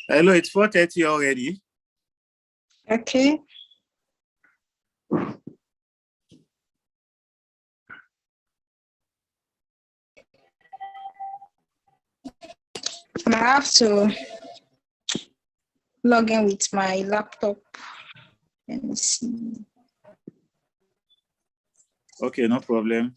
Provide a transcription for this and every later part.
Hello, it's 4:30 already. Okay. I have to log in with my laptop. Let me see. Okay, no problem.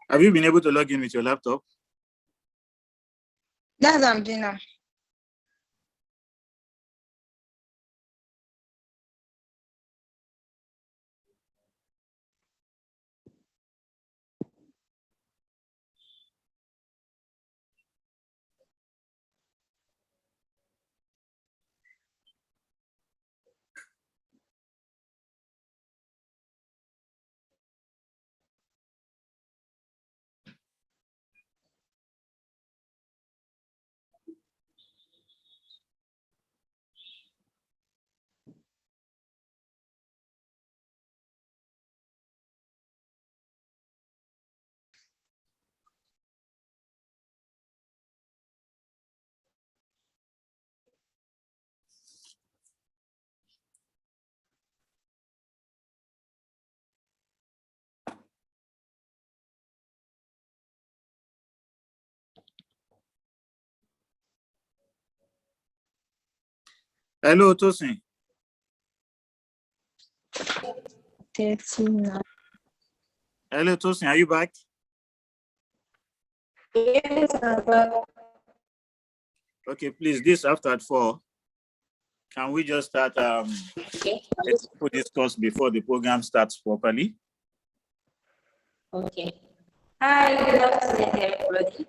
Have you been able to log in with your laptop? That's what I'm doing now. Hello, Tosin. 13. Hello, Tosin, are you back? Yes, I'm back. Okay, please, this after at 4. Can we just start Okay. let's discuss before the program starts properly? Okay. Hi, good afternoon, everybody.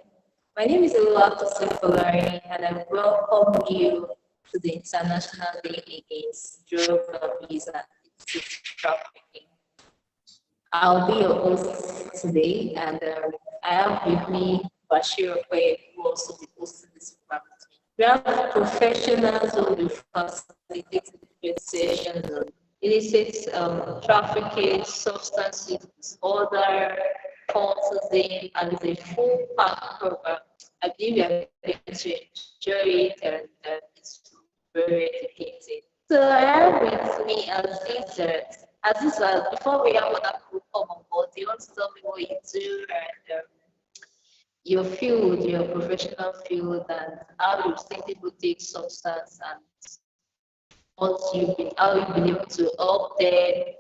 My name is Illicit, and I welcome you to the International Day Against Drug Abuse and Illicit Trafficking. I'll be your host today, and I have with me Bashir Okoye, who will also be hosting this program. We have professionals who will be facilitating different sessions on illicit trafficking, substance use disorder, cultism, and it's a full pack program. I believe you are going to enjoy it, and it's very educating. So I have with me Aziza, before we have other people come on board, do you want to tell me what you do and your field, your professional field, and how you've seen people take substance and how you've been able to help them,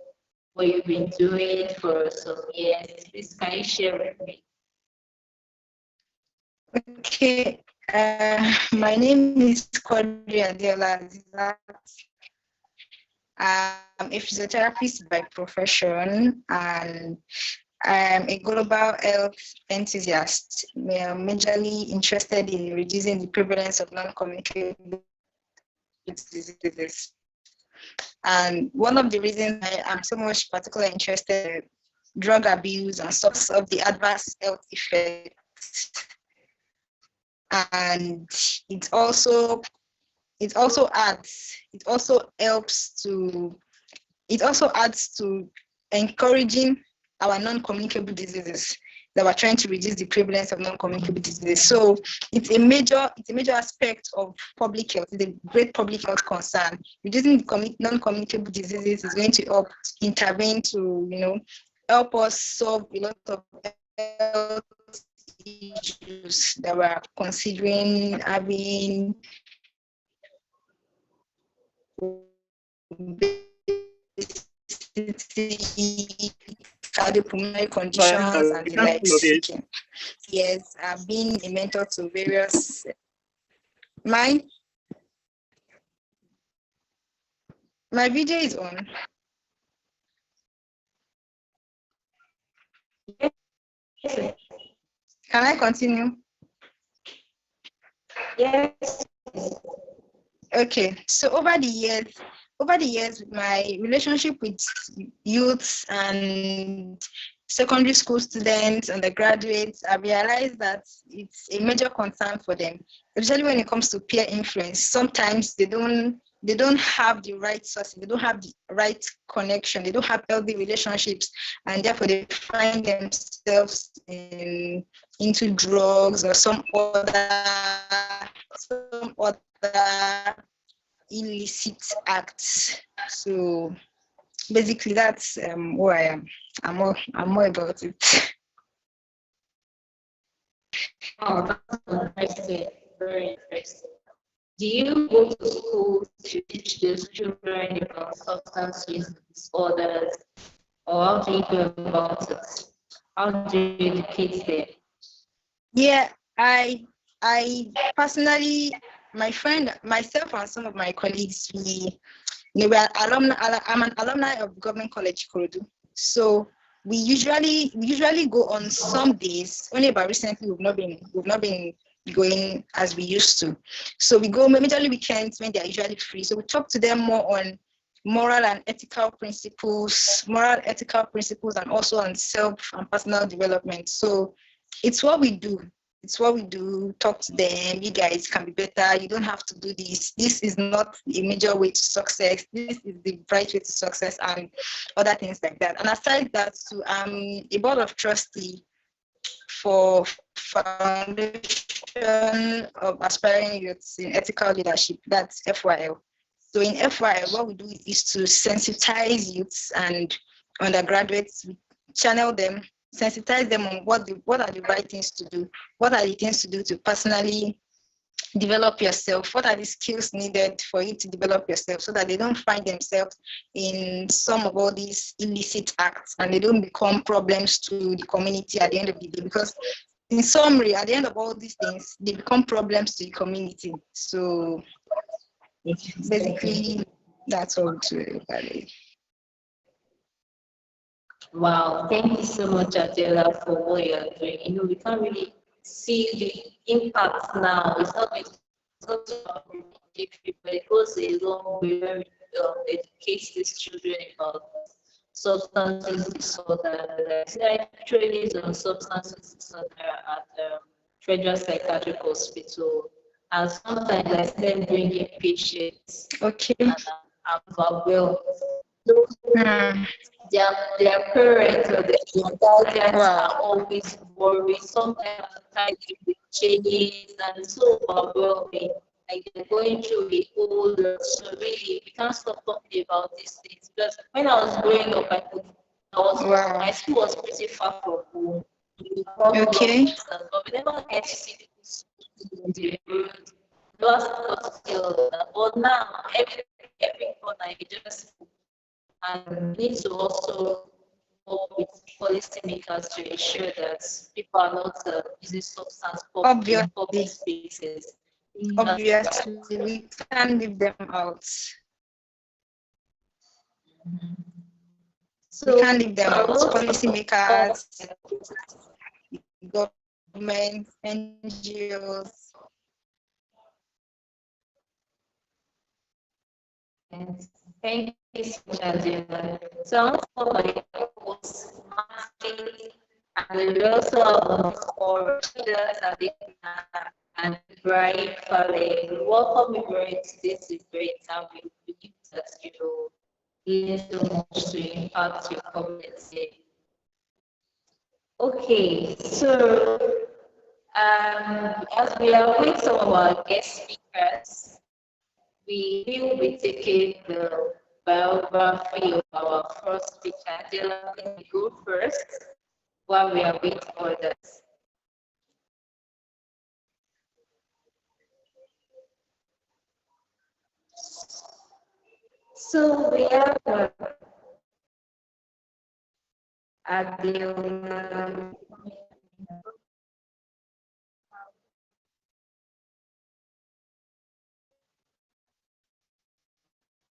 what you've been doing for some years? Please, can you share with me? Okay. My name is Quadri Adela. I'm a physiotherapist by profession, and I'm a global health enthusiast. Majorly interested in reducing the prevalence of non-communicable diseases. And one of the reasons I am so much particularly interested in drug abuse and some of the adverse health effects. And it also adds to encouraging our non-communicable diseases, that we're trying to reduce the prevalence of non-communicable diseases. So it's a major aspect of public health. It's a great public health concern. Reducing the non-communicable diseases is going to help intervene to help us solve a lot of health issues that we're considering having, cardiopulmonary conditions and the likes. Yes, I've been a mentor to various. My video is on. Can I continue? Yes. Okay, so over the years, my relationship with youths and secondary school students, undergraduates, I realized that it's a major concern for them, especially when it comes to peer influence. Sometimes they don't have the right sources, they don't have the right connection, they don't have healthy relationships, and therefore they find themselves into drugs or some other illicit acts. So basically, that's who I am. I'm more about it. Oh, that's interesting. Very interesting. Do you go to school to teach those children about substance use disorders, or how do you go about it? How do you educate them? Yeah, I personally, my friend, myself, and some of my colleagues, we are alumni. I'm an alumni of Government College Kurudu. So we usually go on some days. Only about recently we've not been going as we used to. So we go majorly weekends when they are usually free. So we talk to them more on moral ethical principles, and also on self and personal development. So it's what we do. It's what we do. Talk to them. You guys can be better. You don't have to do this. This is not a major way to success. This is the right way to success, and other things like that. And aside that, too, I'm a board of trustee for Foundation of Aspiring Youths in Ethical Leadership. That's FYL. So in FYL, what we do is to sensitize youths and undergraduates. We channel them, sensitize them on what are the right things to do, what are the things to do to personally develop yourself, what are the skills needed for you to develop yourself, so that they don't find themselves in some of all these illicit acts and they don't become problems to the community at the end of the day. Because in summary, at the end of all these things, they become problems to the community. So basically, that's all to value. Wow, thank you so much, Adela, for what you're doing. We can't really see the impact now. It's not about education, but it goes a long way when we educate these children about substance use disorder. Like trainings on substance use disorder at Federal Psychiatric Hospital. And sometimes I see them bringing patients Okay. and well. Hmm. Their parents or their guardians Wow. are always worried. Sometimes tied with changes and so overwhelming. Like they're going through a whole lot. So really, we can't stop talking about these things. Because when I was growing up, Wow. my school was pretty far from home. We walked long Okay. distance, but we never get to see people in the road. Just got to see all of that. But now, every corner, you just and need to also work with policymakers to ensure that people are not using substance in public Obviously, spaces. obviously, we can't leave them out. We So, can't leave them a out. lot of Policymakers, government, NGOs. thank you so much, Angela. So, I want to talk about was masking, and we also have for leaders and Ibrahim Faleh. Welcome, Ibrahim, to this great time. We believe that you gain so much to impact your community. Okay, so as we are with some of our guest speakers, we will be taking the biography of our first speaker. Angela, can you go first while we are waiting for others? So we have Adil.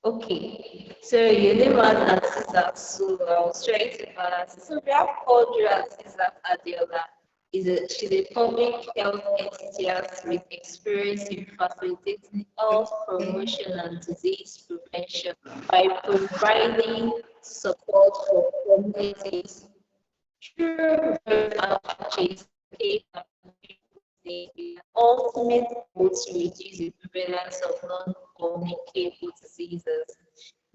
Okay, so your name was Aziza, so I was trying to balance it. So we have called you Aziza Adiola. She's a public health enthusiast with experience in facilitating health promotion and disease prevention by providing support for communities through various outreaches, the ultimate goal to reduce the prevalence of non-communicable diseases.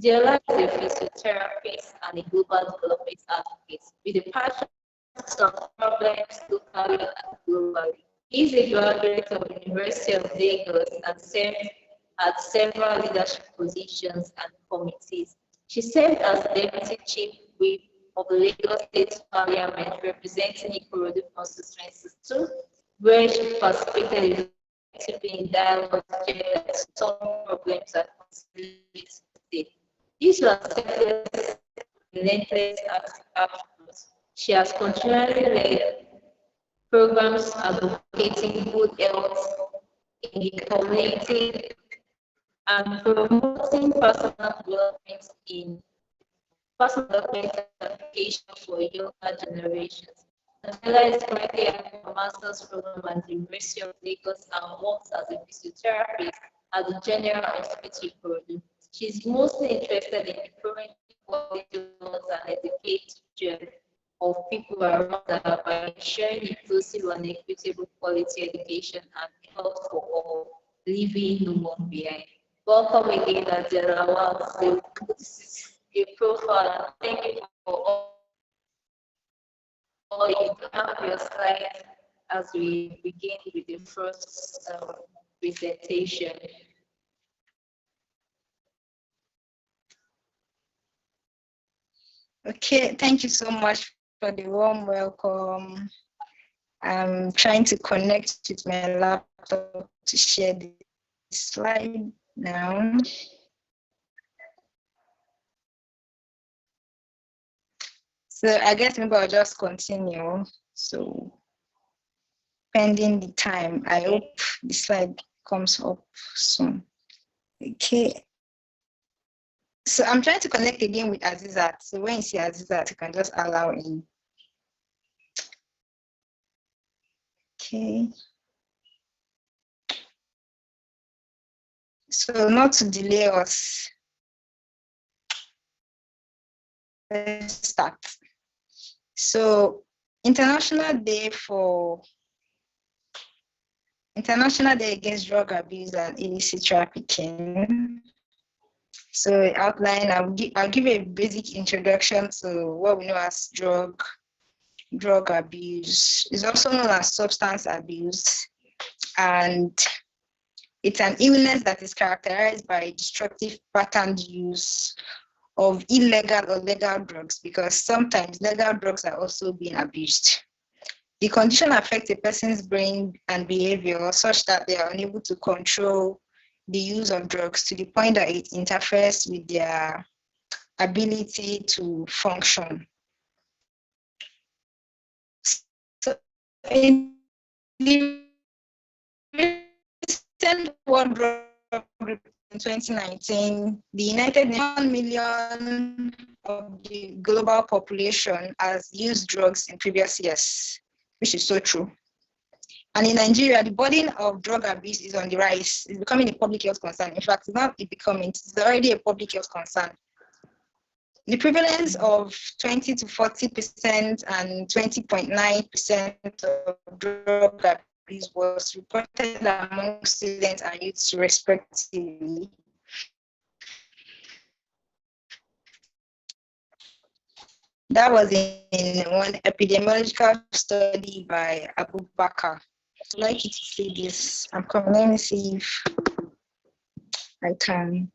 Diola is a physiotherapist and a global development advocate with a passion to solve problems locally and globally. He is a graduate of the University of Lagos and served at several leadership positions and committees. She served as Deputy Chief Whip of the Lagos State Parliament representing Ikorodu constituency 2, where she participated actively in dialogue to solve problems and possibilities. This was selfless, relentless efforts. She has continually led programs advocating good health in the community and promoting personal development education for younger generations. Angela is currently having a master's program at the University of Lagos and works as a physiotherapist at the General Hospital Ikorodu. She's mostly interested in improving quality of and education of people around her by ensuring inclusive and equitable quality education and health for all, leaving no one behind. Welcome again, Angela. Wow, so this is a profile. Thank you for all you have your slide as we begin with the first presentation. Okay, thank you so much for the warm welcome. I'm trying to connect with my laptop to share the slide now. So I guess maybe I'll just continue. So pending the time, I hope the slide comes up soon. Okay. So I'm trying to connect again with Azizat. So when you see Azizat, you can just allow in. Okay. So not to delay us, let's start. So International Day Against Drug Abuse and Illicit Trafficking. So outline, I'll give a basic introduction to what we know as drug abuse. It's also known as substance abuse, and it's an illness that is characterized by destructive patterned use of illegal or legal drugs, because sometimes legal drugs are also being abused. The condition affects a person's brain and behavior such that they are unable to control the use of drugs to the point that it interferes with their ability to function. So in the recent World Drug Report in 2019, the United Nations 1 million of the global population has used drugs in previous years, which is so true. And in Nigeria, the burden of drug abuse is on the rise. It's becoming a public health concern. In fact, it's already a public health concern. The prevalence of 20 to 40% and 20.9% of drug abuse was reported among students and youths respectively. That was in one epidemiological study by Abu Bakr. I'd like you to see this. I'm coming. Let me see if I can.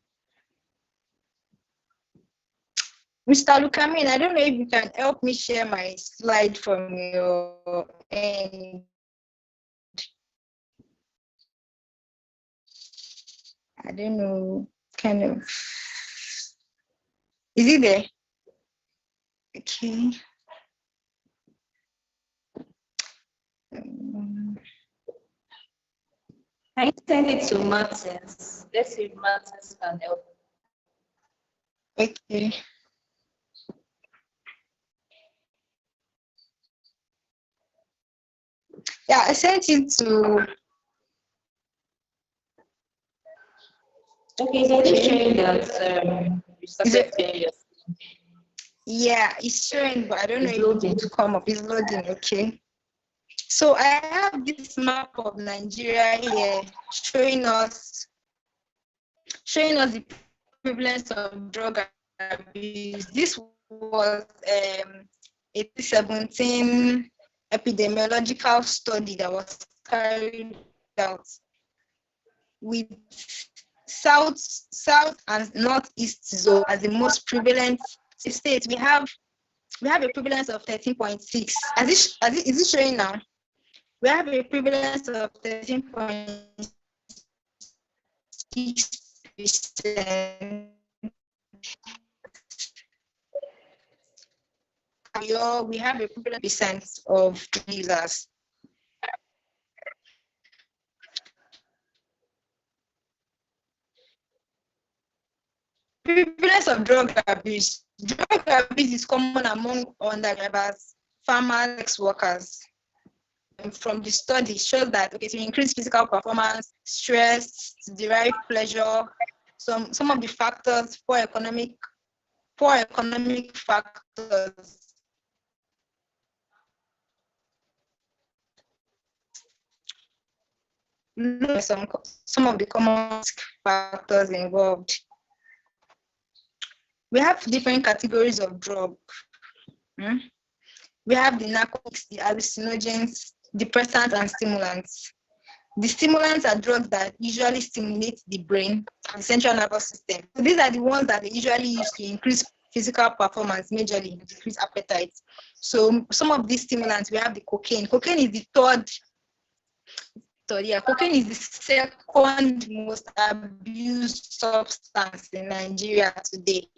Mr. Lukamin, I don't know if you can help me share my slide from your end. I don't know, kind of. Is it there? Okay. I send it to Martins. Let's see if Martins can help. Okay. Yeah, I sent it to. Okay, so it's showing that you Is started it? sharing your Yeah, it's showing, but I don't know it's if it loading. will come up. It's loading. Okay. So I have this map of Nigeria here showing us the prevalence of drug abuse. This was a 2017 epidemiological study that was carried out with south and northeast zone as the most prevalent state. We have a prevalence of 13.6. Is it showing now? We have a prevalence of 13.6%. We have a prevalence percent of users. Prevalence of drug abuse. Drug abuse is common among undergraduates, farmers, sex workers. From the study shows that to increase physical performance, stress, to derive pleasure, some of the factors, poor economic factors. Some of the common factors involved. We have different categories of drug. We have the narcotics, the hallucinogens, depressants, and stimulants. The stimulants are drugs that usually stimulate the brain and the central nervous system. So these are the ones that they usually use to increase physical performance, majorly decrease appetite. So some of these stimulants, we have the cocaine. Cocaine is the cocaine is the second most abused substance in Nigeria today.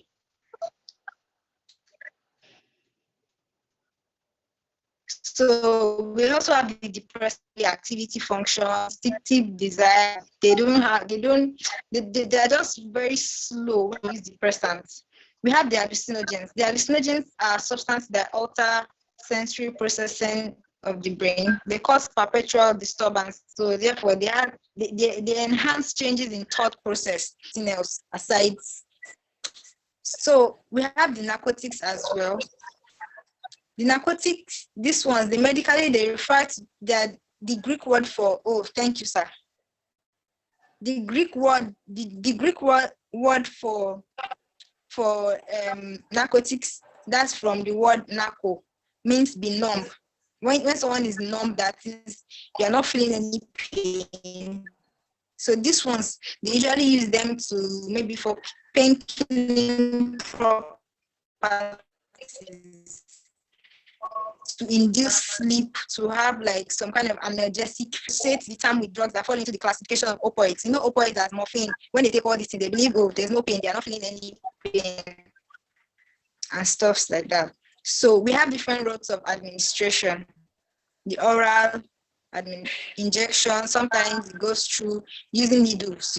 So we also have the depressive activity function, addictive desire. They are just very slow when we use depressants. We have the hallucinogens. The hallucinogens are substances that alter sensory processing of the brain. They cause perpetual disturbance. So therefore they enhance changes in thought process, nothing else aside. So we have the narcotics as well. The narcotics, this one, the medically, they refer to that the Greek word for, thank you, sir. The Greek word for narcotics, that's from the word narco, means be numb. When someone is numb, that is, you're not feeling any pain. So these ones, they usually use them to maybe for painkilling purposes, to induce sleep, to have like some kind of analgesic. Say the term with drugs that fall into the classification of opioids. Opioids as morphine. When they take all this thing, they believe, there's no pain, they are not feeling any pain and stuff like that. So we have different routes of administration. The oral injection, sometimes it goes through using needles,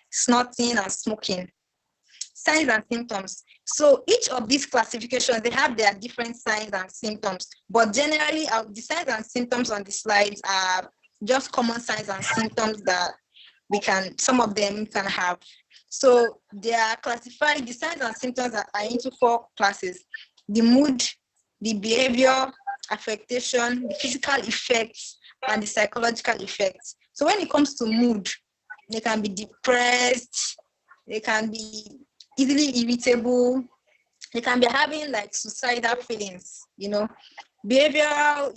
snorting and smoking. Signs and symptoms. So each of these classifications, they have their different signs and symptoms, but generally the signs and symptoms on the slides are just common signs and symptoms that some of them can have. So they are classified, the signs and symptoms are into 4 classes: the mood, the behavior, affectation, the physical effects, and the psychological effects. So when it comes to mood, they can be depressed, they can be easily irritable, they can be having like suicidal feelings, Behavioral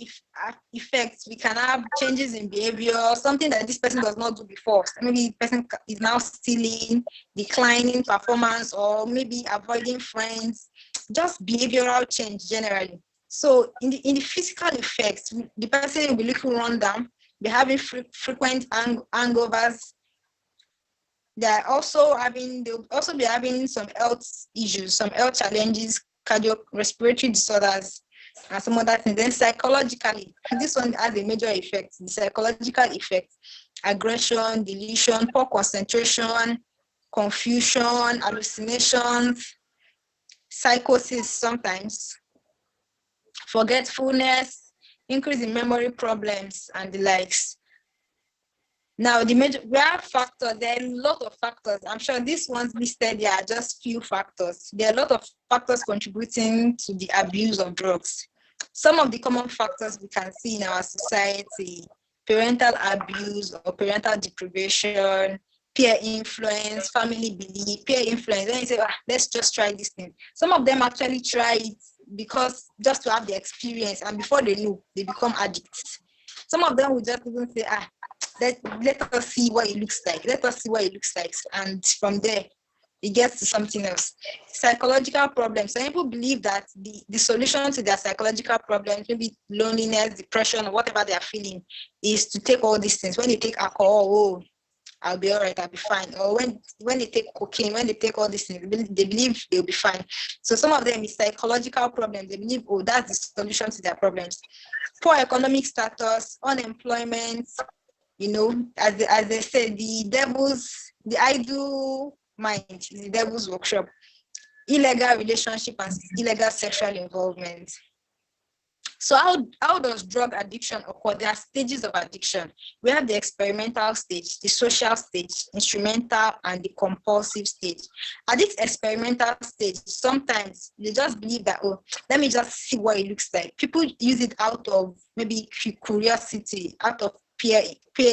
effects, we can have changes in behavior, something that this person does not do before. Maybe the person is now stealing, declining performance, or maybe avoiding friends, just behavioral change generally. So in the physical effects, the person will be looking run down, be having frequent hangovers. They'll also be having some health issues, some health challenges, cardiorespiratory disorders, and some other things. Then psychologically, this one has a major effect. The psychological effect: aggression, delusion, poor concentration, confusion, hallucinations, psychosis sometimes, forgetfulness, increase in memory problems, and the likes. Now, we have factors. There are a lot of factors. I'm sure these ones listed there are just few factors. There are a lot of factors contributing to the abuse of drugs. Some of the common factors we can see in our society: parental abuse or parental deprivation, peer influence, family belief, peer influence. Then you say, let's just try this thing. Some of them actually try it because just to have the experience, and before they know, they become addicts. Some of them will just even say, let us see what it looks like. Let us see what it looks like. And from there, it gets to something else. Psychological problems. Some people believe that the solution to their psychological problems, maybe loneliness, depression, or whatever they are feeling, is to take all these things. When they take alcohol, I'll be all right, I'll be fine. Or when they take cocaine, when they take all these things, they believe they'll be fine. So some of them is psychological problems. They believe, that's the solution to their problems. Poor economic status, unemployment, as they say, the idle mind is the devil's workshop. Illegal relationship and illegal sexual involvement. So how does drug addiction occur? There are stages of addiction. We have the experimental stage, the social stage, instrumental, and the compulsive stage. At this experimental stage, sometimes they just believe that, let me just see what it looks like. People use it out of maybe curiosity, out of peer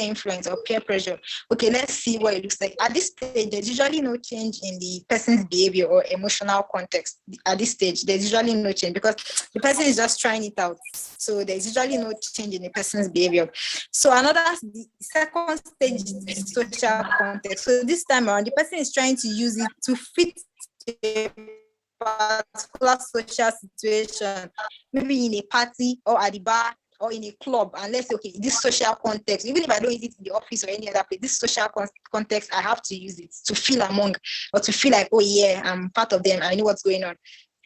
influence or peer pressure. Okay, let's see what it looks like. At this stage, there's usually no change in the person's behavior or emotional context. At this stage, there's usually no change because the person is just trying it out. So there's usually no change in the person's behavior. So the second stage is the social context. So this time around, the person is trying to use it to fit a particular social situation, maybe in a party or at the bar or in a club, and let's say, okay, this social context, even if I don't use it in the office or any other place, this social context, I have to use it to feel among, or to feel like, I'm part of them, I know what's going on.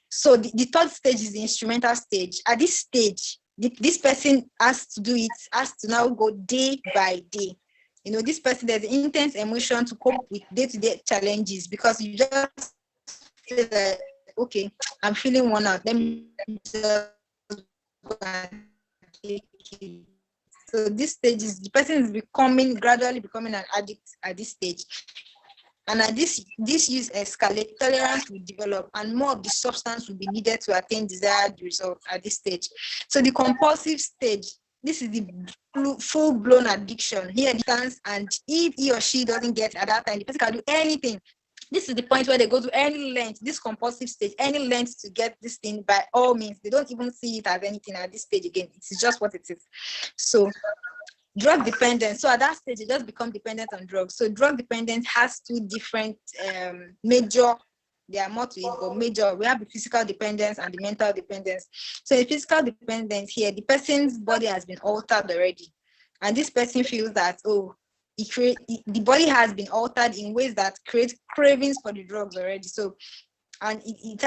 So the third stage is the instrumental stage. At this stage, this person has to now go day by day. This person, there's intense emotion to cope with day-to-day challenges, because you just feel like, okay, I'm feeling worn out, let me just go and take it. So this stage is the person is gradually becoming an addict at this stage. And at this use escalate, tolerance will develop, and more of the substance will be needed to attain desired results at this stage. So the compulsive stage, this is the full-blown addiction. Here it stands, and if he or she doesn't get at that time, the person can do anything. This is the point where they go to any length, this compulsive stage, any length to get this thing by all means. They don't even see it as anything at this stage again. It's just what it is. So drug dependence. So at that stage, it just becomes dependent on drugs. So drug dependence has two different major, there are more to it, but major. We have the physical dependence and the mental dependence. So the physical dependence here, the person's body has been altered already. And this person feels that, the body has been altered in ways that create cravings for the drugs already. So, and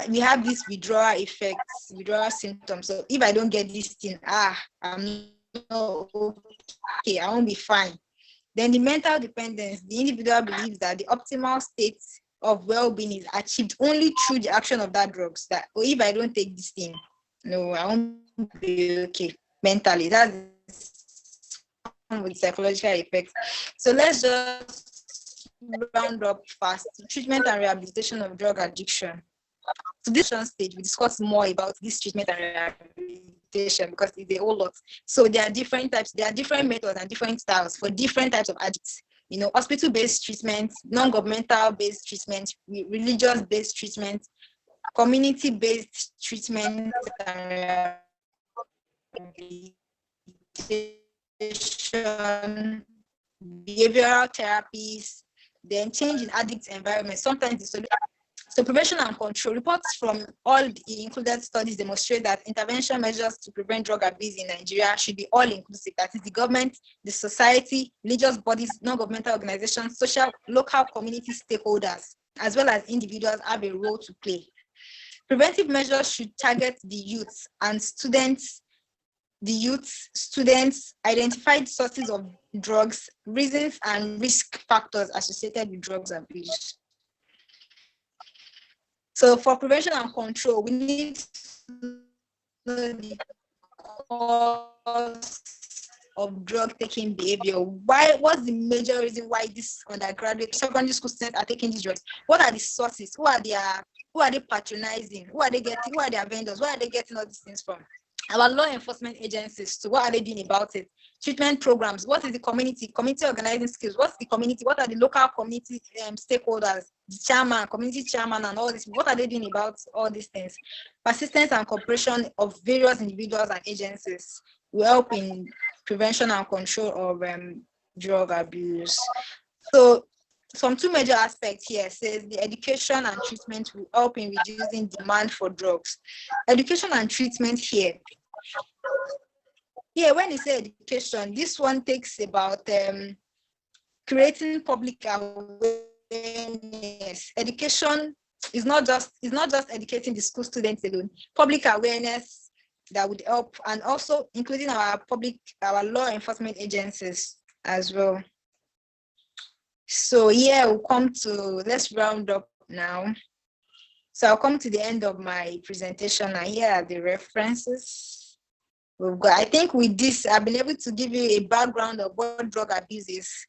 we have this withdrawal effects, withdrawal symptoms. So if I don't get this thing, I'm not okay, I won't be fine. Then the mental dependence, the individual believes that the optimal state of well-being is achieved only through the action of that drugs. That, if I don't take this thing, no, I won't be okay mentally. That's with psychological effects. So let's just round up fast. Treatment and rehabilitation of drug addiction. So this stage, we discuss more about this treatment and rehabilitation because it's a whole lot. So there are different types, there are different methods and different styles for different types of addicts. Hospital-based treatment, non-governmental based treatment, religious-based treatment, community-based treatment and rehabilitation, behavioral therapies, then change in addict environment. Sometimes the solution. So prevention and control. Reports from all the included studies demonstrate that intervention measures to prevent drug abuse in Nigeria should be all inclusive. That is the government, the society, religious bodies, non-governmental organizations, social, local community stakeholders, as well as individuals have a role to play. Preventive measures should target the youth and students, identified sources of drugs, reasons and risk factors associated with drugs abuse. So for prevention and control, we need to know the cause of drug taking behavior. What's the major reason why this undergraduate secondary school students are taking these drugs? What are the sources? Who are they patronizing? Who are their vendors? Where are they getting all these things from? Our law enforcement agencies, so what are they doing about it? Treatment programs, what is the community organizing skills? What's the community? What are the local community stakeholders, the chairman, community chairman, and all this? What are they doing about all these things? Persistence and cooperation of various individuals and agencies will help in prevention and control of drug abuse. So some two major aspects here says the education and treatment will help in reducing demand for drugs. Education and treatment here. When you say education, this one takes about creating public awareness. Education is not just educating the school students alone. Public awareness that would help, and also including our law enforcement agencies as well. So let's round up now. So I'll come to the end of my presentation, and here are the references we've got. I think with this, I've been able to give you a background of what drug abuse is,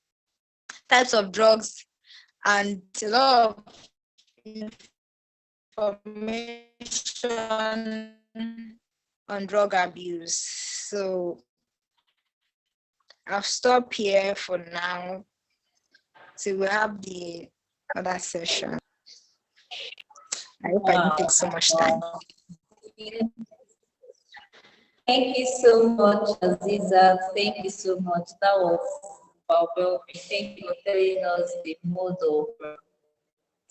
types of drugs, and a lot of information on drug abuse. So I'll stop here for now. So we'll have the other session. I hope I didn't take so much time. Thank you so much, Aziza. Thank you so much. That was powerful. Thank you for telling us the mode of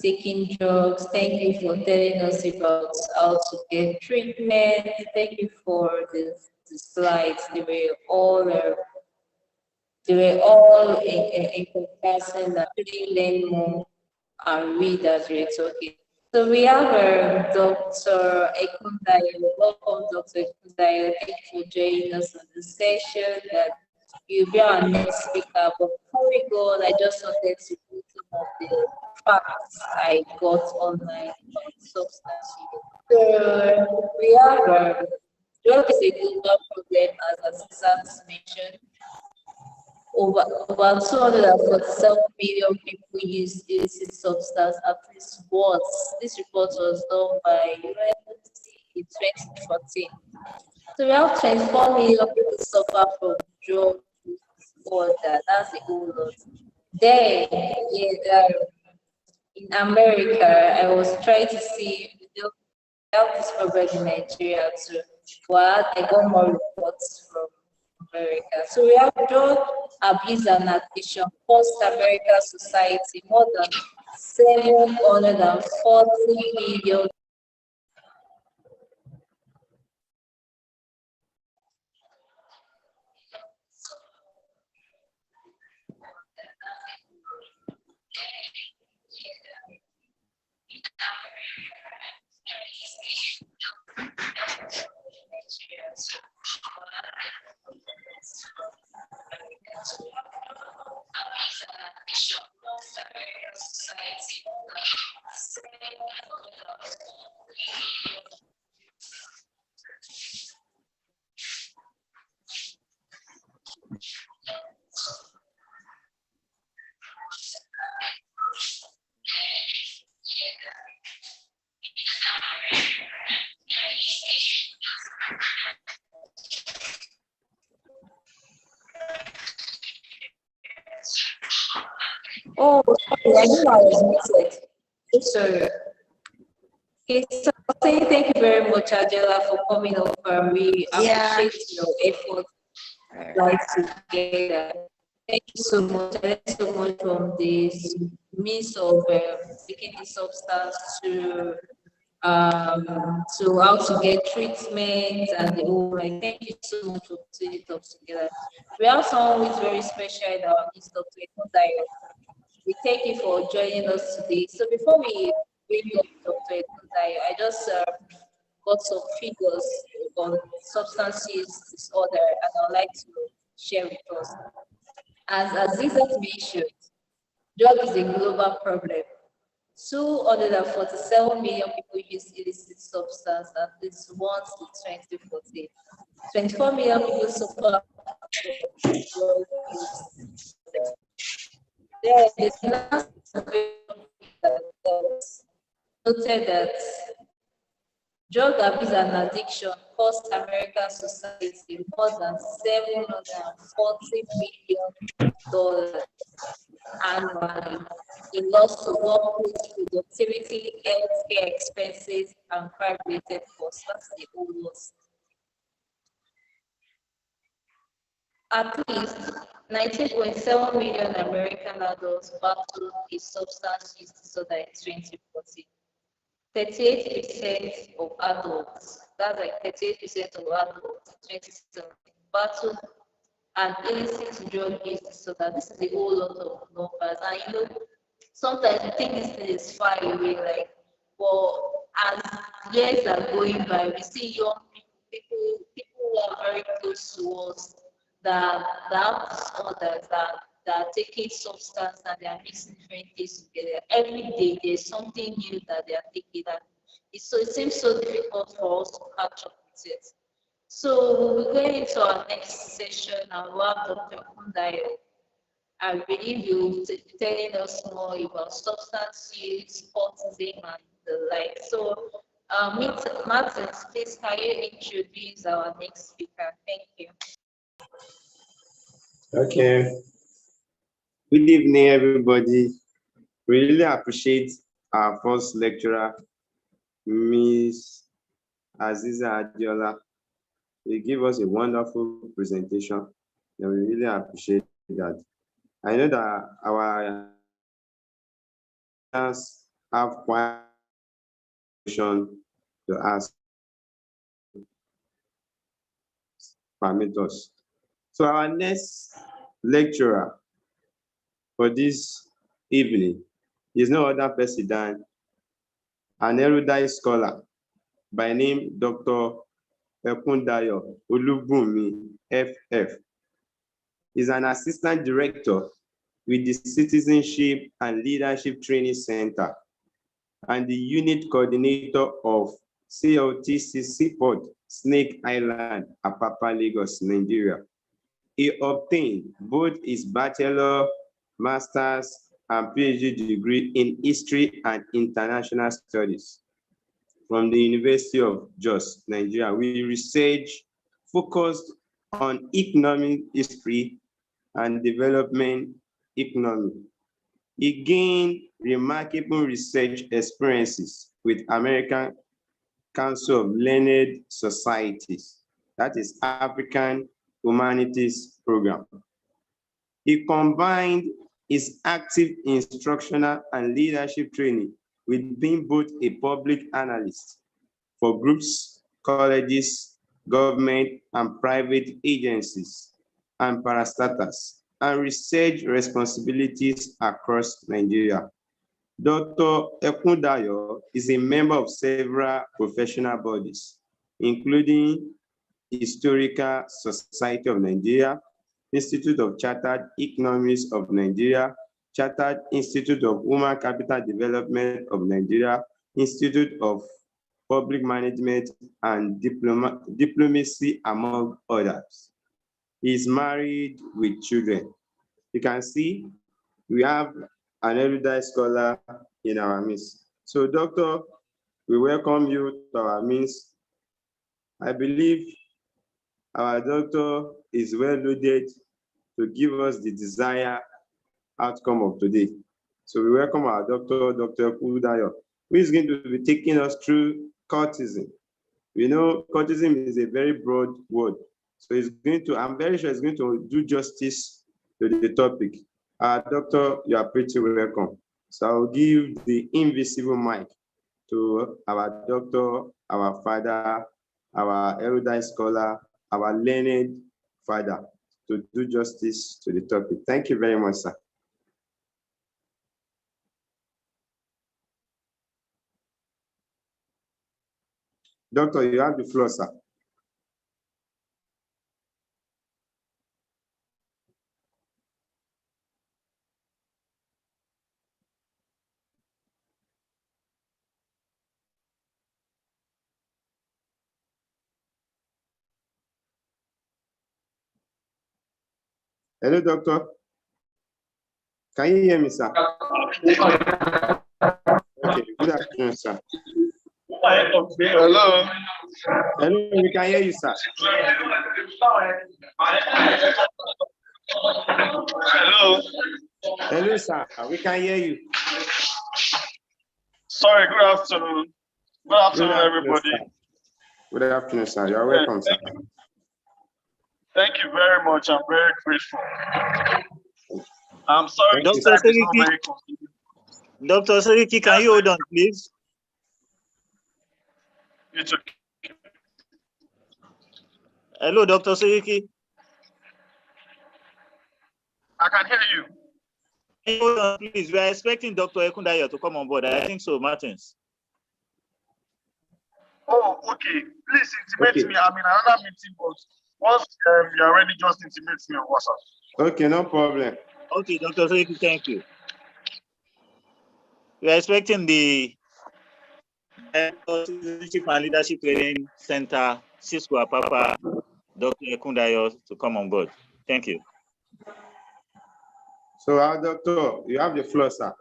taking drugs. Thank you for telling us about how to get treatment. Thank you for the slides. They were all a comparison that really learn more and read as we're talking. So we have Dr. Ekundayo. Welcome, Dr. Ekundayo. Thank you for joining us on the session. That you'll be our next speaker. But before we go on, I just wanted to put some of the facts I got online on substance use. So we have drug is a global problem, as Aziza mentioned. Over 247 million people use illicit substance at least once. This report was done by UNODC in 2014. So we have 24 million people suffer from drug disorder. That's a whole lot. Then, in America, I was trying to see if we have this problem in Nigeria too. But I got more reports from America. So we have drug abuse and addiction cost American society more than 740 million. Oh, sorry, I knew I was muted. Sorry. Okay, so thank you very much, Angela, for coming over. We appreciate your effort together. Thank you so much. I learned so much from this means of taking the substance to how to get treatment and the whole. Like, thank you so much for putting it up together. We have someone who is very special in our midst, Dr. Ekundayo. We thank you for joining us today. So before we bring up Dr. Ekundayo, I just got some figures on substance use disorder, and I'd like to share with us. As Aziza mentioned, drug is a global problem. 247 million people use illicit substance at least once in 2014. 24 million people suffer from drug use. There is another survey that noted that drug abuse and addiction cost American society more than $740 billion annually in loss to workplace productivity, healthcare expenses, and crime-related costs. That's the whole loss. At least 19.7 million American adults battled a substance use disorder in 2014. 38% of adults, that's like 38% of adults in 2017, battled an illicit drug use disorder. This is a whole lot of numbers. And you know, sometimes we think this thing is far away, like, but as years are going by, we see young people who are very close to us that have disorders, that are taking substance and they are mixing different things together. Every day there's something new that they are taking, and it seems so difficult for us to catch up with it. So we'll be going into our next session and we'll have Dr. Kundayo. I believe you'll be telling us more about substance use, autism, and the like. So, Martin, please can you introduce our next speaker? Thank you. Okay. Good evening, everybody. We really appreciate our first lecturer, Ms. Aziza Adiola. They give us a wonderful presentation, and we really appreciate that. I know that our audience have quite a question to ask. Permit us. So our next lecturer for this evening is no other person than an erudite scholar by name Dr. Ekundayo Olubunmi, FF. He's an assistant director with the Citizenship and Leadership Training Center and the unit coordinator of CLTC Seaport, Snake Island, Apapa, Lagos, Nigeria. He obtained both his bachelor, master's, and PhD degree in history and international studies from the University of Jos, Nigeria, with research focused on economic history and development economy. He gained remarkable research experiences with American Council of Learned Societies, that is African Humanities Program. He combined his active instructional and leadership training with being both a public analyst for groups, colleges, government, and private agencies, and parastatals, and research responsibilities across Nigeria. Dr. Ekundayo is a member of several professional bodies, including Historical Society of Nigeria, Institute of Chartered Economists of Nigeria, Chartered Institute of Human Capital Development of Nigeria, Institute of Public Management and Diplomacy, among others. He is married with children. You can see we have an erudite scholar in our midst. So, Doctor, we welcome you to our midst. I believe our doctor is well loaded to give us the desired outcome of today. So we welcome our doctor, Dr. Kudayo, who is going to be taking us through cultism. We know cultism is a very broad word. So I'm very sure he's going to do justice to the topic. Doctor, you are pretty welcome. So I'll give the invisible mic to our doctor, our father, our erudite scholar, our learned father, to do justice to the topic. Thank you very much, sir. Doctor, you have the floor, sir. Hello, doctor. Can you hear me, sir? Okay, good afternoon, sir. Hello. Hello, we can hear you, sir. Hello. Hello, sir. We can hear you. Sorry, good afternoon. Good afternoon, everybody. Sir. Good afternoon, sir. You're welcome, sir. Thank you very much. I'm very grateful. I'm sorry, Dr. time is not Seriki, very convenient. Dr. Seriki, can you hold on, please? It's okay. Hello, Dr. Seriki. I can hear you. Can you hold on, please? We are expecting Dr. Ekundayo to come on board. I think so, Martins. Oh, okay. Please intimate Okay. me. I'm in another meeting, but once you're ready, just intimate me on WhatsApp. Okay, no problem. Okay, Dr. Seriki, thank you. We are expecting the Citizenship and Leadership Training Center, Cisco Apapa, Dr. Ekundayo to come on board. Thank you. So, doctor, you have the floor, sir.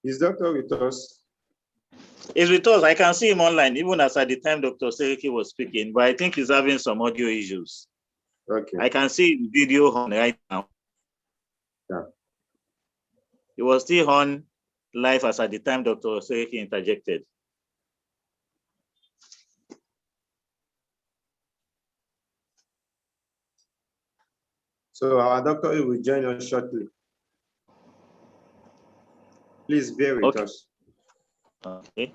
Is doctor with us? He's with us. I can see him online, even as at the time Dr. Seriki was speaking, but I think he's having some audio issues. Okay. I can see the video on right now. Yeah. It was still on live as at the time Dr. Seriki interjected. So our doctor will join us shortly. Please bear with us. Okay.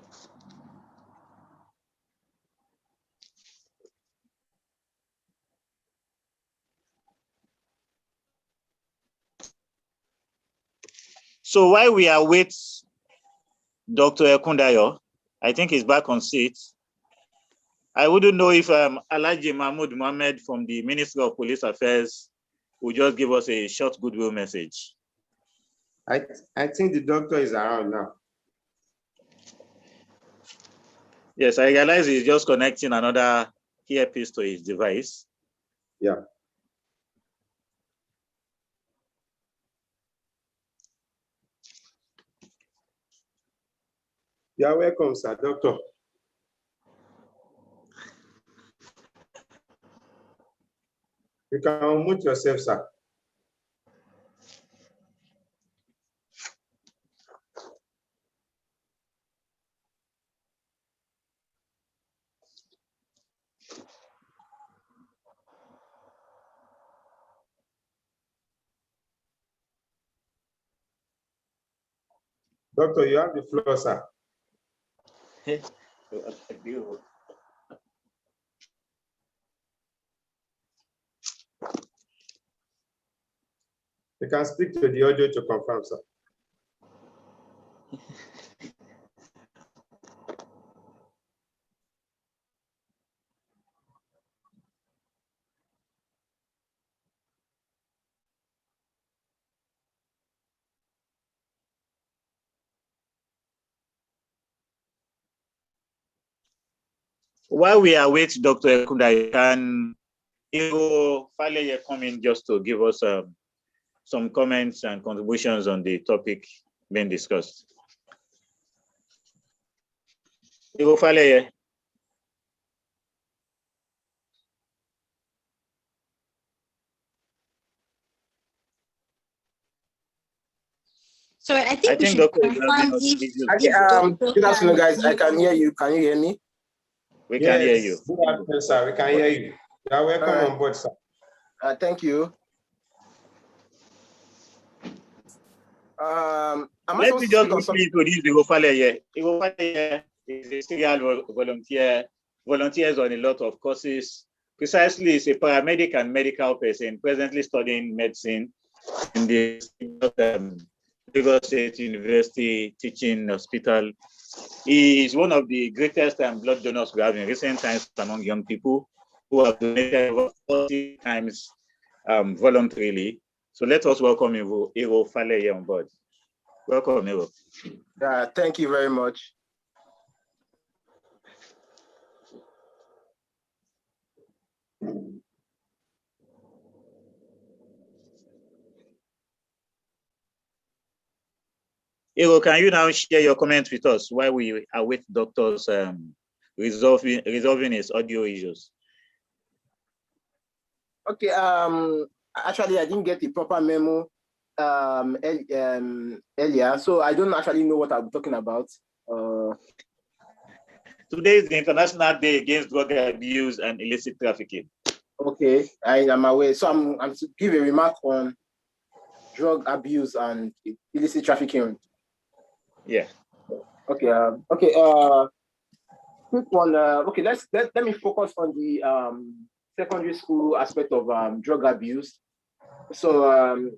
So while we await Dr. Ekundayo, I think he's back on seat. I wouldn't know if Alhaji Mahmoud Mohammed from the Ministry of Police Affairs will just give us a short goodwill message. I think the doctor is around now. Yes, I realize he's just connecting another earpiece to his device. Yeah. You're welcome, sir. Doctor. You can unmute yourself, sir. Doctor, you have the floor, sir. You can speak to the audio to confirm, sir. While we await Dr. Ekundayo, can Igo Faleye come in just to give us some comments and contributions on the topic being discussed? Igo Faleye. So I think we should Dr. confirm if Good afternoon, guys. I can hear you. Can you hear me? We can hear you. Good afternoon, sir. We can hear you. You're welcome on board, sir. Thank you. Let me just briefly introduce Igo Faleye. Igo Faleye is a serial volunteer, volunteers on a lot of courses. Precisely, is a paramedic and medical person presently studying medicine in the Lagos State University Teaching Hospital. He is one of the greatest blood donors we have in recent times among young people, who have donated over 40 times voluntarily. So let us welcome Iro Faleye on board. Welcome, Iro. Thank you very much. Iro, can you now share your comment with us while we await doctors resolving his audio issues? Okay. Actually, I didn't get the proper memo earlier, so I don't actually know what I'm talking about. Today is the International Day Against Drug Abuse and Illicit Trafficking. Okay, I am aware. So I'm to give a remark on drug abuse and illicit trafficking. Yeah. Okay. Quick one. Okay, let me focus on the secondary school aspect of drug abuse. So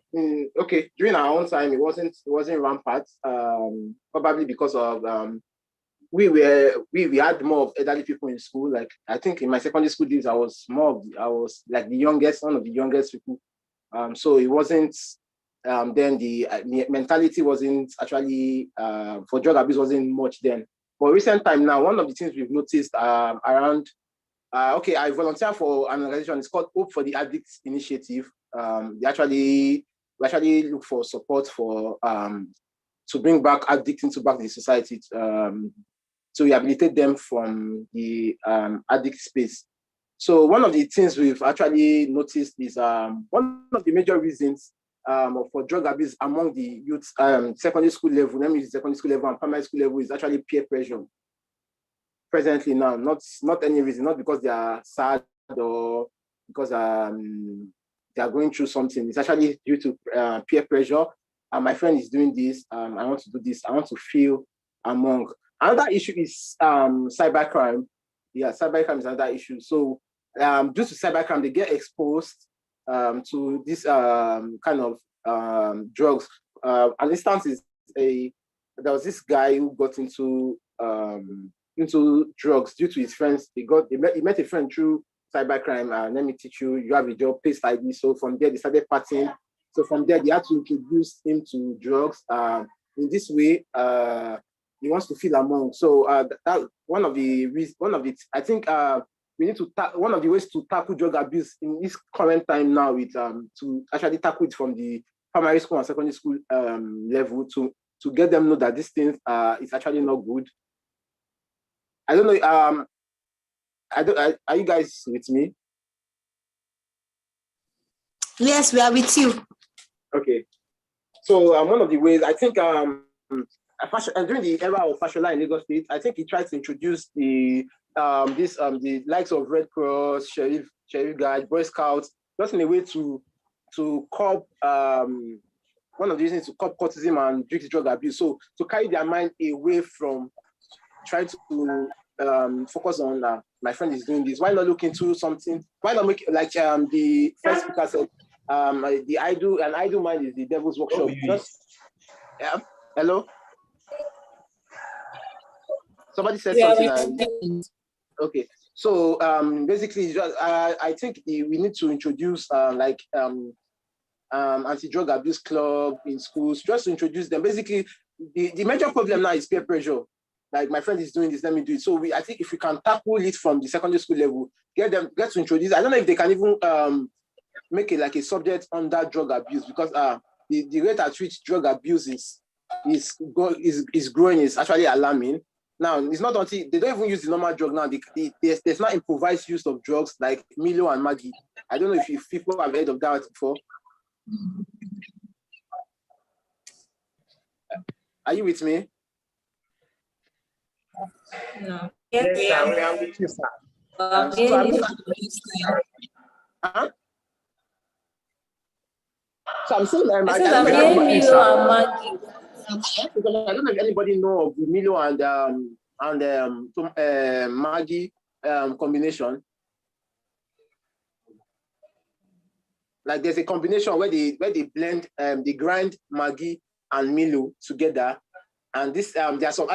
okay, during our own time, it wasn't rampant. Probably because of we had more of elderly people in school. Like I think in my secondary school days, I was like the youngest, one of the youngest people. So it wasn't. Then the mentality wasn't actually for drug abuse wasn't much then. But recent time now, one of the things we've noticed around. Okay, I volunteer for an organization. It's called Hope for the Addicts Initiative. We actually look for support for to bring back addicts into back the society, to rehabilitate them from the addict space. So one of the things we've actually noticed is one of the major reasons for drug abuse among the youth secondary school level, let me use secondary school level and primary school level, is actually peer pressure. Presently now, not any reason, not because they are sad or because they are going through something. It's actually due to peer pressure. My friend is doing this. I want to do this. I want to feel among. Another issue is cybercrime. Yeah, cybercrime is another issue. So due to cybercrime, they get exposed to this kind of drugs. An instance is there was this guy who got into drugs due to his friends. He met a friend through cybercrime. Let me teach you. You have a job, paste ID. So from there, they started partying. So from there, they had to introduce him to drugs. In this way, he wants to feel among. So that one of the I think we need to one of the ways to tackle drug abuse in this current time now is to actually tackle it from the primary school and secondary school level to get them know that this thing is actually not good. I don't know. Are you guys with me? Yes, we are with you. Okay. So one of the ways I think during the era of Fashola in Lagos State, I think he tried to introduce the likes of Red Cross, Sheriff Guard, Boy Scouts, just in a way to curb one of the reasons to curb cultism and drug abuse. So to carry their mind away from trying to focus on my friend is doing this. Why not look into something? Why not make like the first speaker said, the idle mind is the devil's workshop. Yeah. Hello. Somebody said something. Okay. So basically, I think we need to introduce anti-drug abuse club in schools, just to introduce them. Basically, the major problem now is peer pressure. Like my friend is doing this, let me do it. So I think if we can tackle it from the secondary school level, get to introduce. I don't know if they can even make it like a subject under drug abuse, because the rate at which drug abuse is growing is actually alarming. Now it's not until they don't even use the normal drug now. There's not improvised use of drugs like Milo and Maggie. I don't know if people have heard of that before. Are you with me? No. Yes, sir. We are with you, sir. So I'm saying, I don't know if anybody know of the Milo and Maggie combination. Like there's a combination where they blend, they grind Maggie and Milo together, and this there's some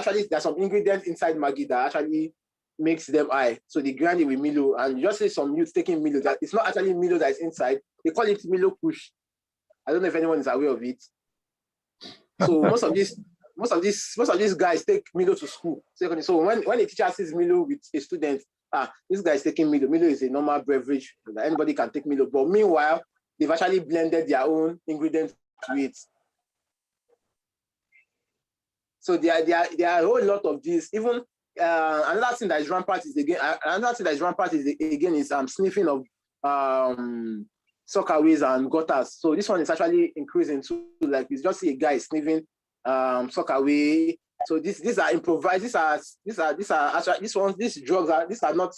ingredients inside Maggie that actually makes them high. So they grind it with Milo, and you just see some youth taking Milo. That it's not actually Milo that is inside. They call it Milo Kush. I don't know if anyone is aware of it. So most of these guys take Milo to school. So when a teacher sees Milo with a student, this guy is taking Milo. Milo is a normal beverage that anybody can take Milo. But meanwhile, they've actually blended their own ingredients to it. So there are a whole lot of this. Even another thing that is rampant is sniffing of soccerways and gutters. So this one is actually increasing too. Like you just see a guy sniffing sockaway. So these are improvised. These are actually these drugs are not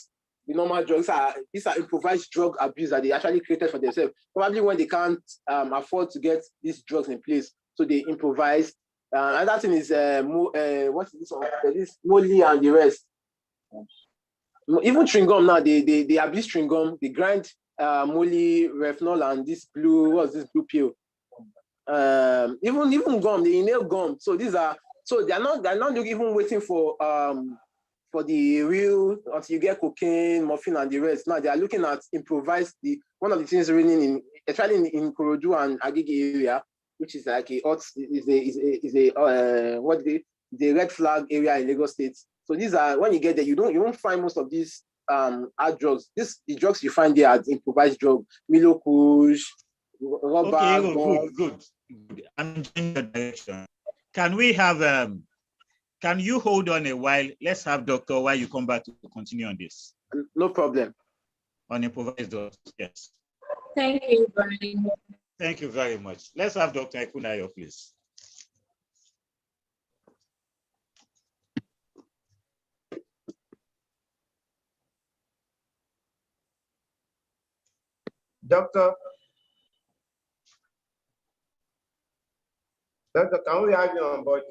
the normal drugs. These are improvised drug abuse that they actually created for themselves. Probably when they can't afford to get these drugs in place, so they improvise. Another thing is what is this one? This Molly and the rest. Even chewing gum now, they abuse chewing gum. They grind Molly, Refnol, and this blue. What's this blue pill? Even gum, they inhale gum. So they're not even waiting for the real until you get cocaine, morphine, and the rest. Now they are looking at improvised. One of the things raining especially in Korodu and Agege area, which is like the red flag area in Lagos State. So these are, when you get there, you don't find most of these hard drugs. The drugs you find there are improvised drugs, Milo Kush, rubber. Okay, good. I'm in your direction. Can we have can you hold on a while? Let's have Doctor while you come back to continue on this. No problem. On improvised drugs, yes. Thank you, Brian. Thank you very much. Let's have Dr. Ekunayo, please. Doctor, can we have you on board?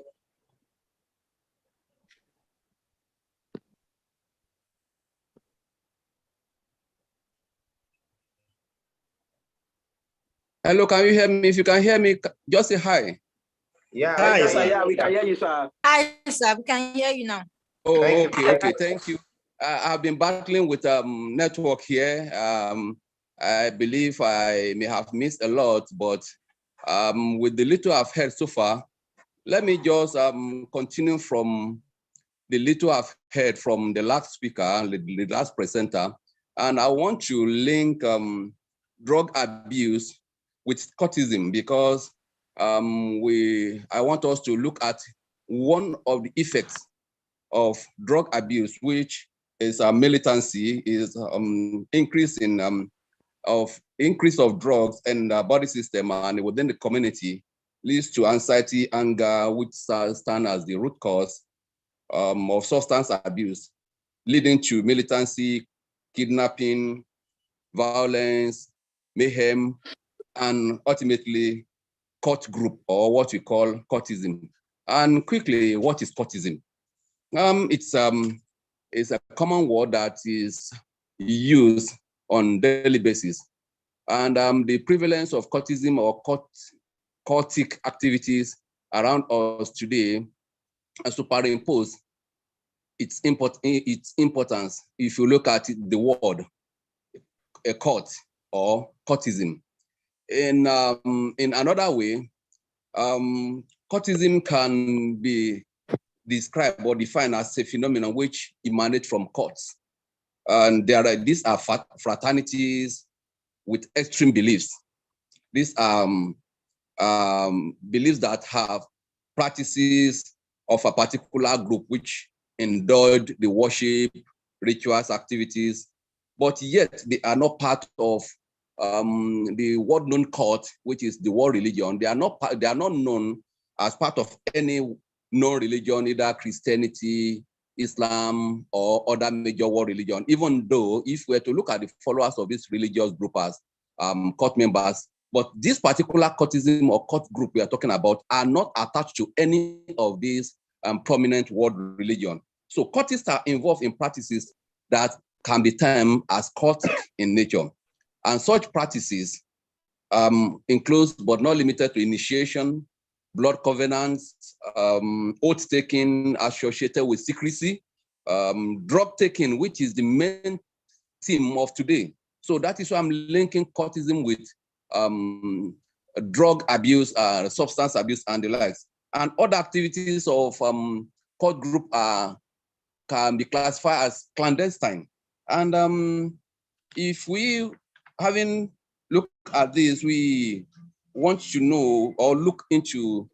Hello, can you hear me? If you can hear me, just say hi. Yeah, hi, yes, sir. Yeah, we can hear you, sir. Hi, sir. We can hear you now. Oh, okay, thank you. I've been battling with network here. I believe I may have missed a lot, but with the little I've heard so far, let me just continue from the little I've heard from the last speaker, the last presenter, and I want to link drug abuse with cultism, because I want us to look at one of the effects of drug abuse, which is militancy, is increase of drugs in the body system and within the community, leads to anxiety, anger, which stand as the root cause of substance abuse, leading to militancy, kidnapping, violence, mayhem, and ultimately cult group, or what we call cultism. And quickly, what is cultism? It's a common word that is used on daily basis. And the prevalence of cultism or cultic activities around us today superimpose its importance if you look at the word a cult or cultism. In another way, cultism can be described or defined as a phenomenon which emanates from cults. And these are fraternities with extreme beliefs. These are beliefs that have practices of a particular group which indulge the worship, rituals, activities, but yet they are not part of the world-known cult, which is the world religion. They are not known as part of any known religion, either Christianity, Islam, or other major world religion. Even though, if we were to look at the followers of these religious groups as cult members, but this particular cultism or cult group we are talking about are not attached to any of these prominent world religion. So cultists are involved in practices that can be termed as cultic in nature. And such practices include, but not limited to, initiation, blood covenants, oath taking associated with secrecy, drug taking, which is the main theme of today. So that is why I'm linking courtism with drug abuse, substance abuse, and the likes. And other activities of court group can be classified as clandestine. And if we, having looked at this, we want to know or look into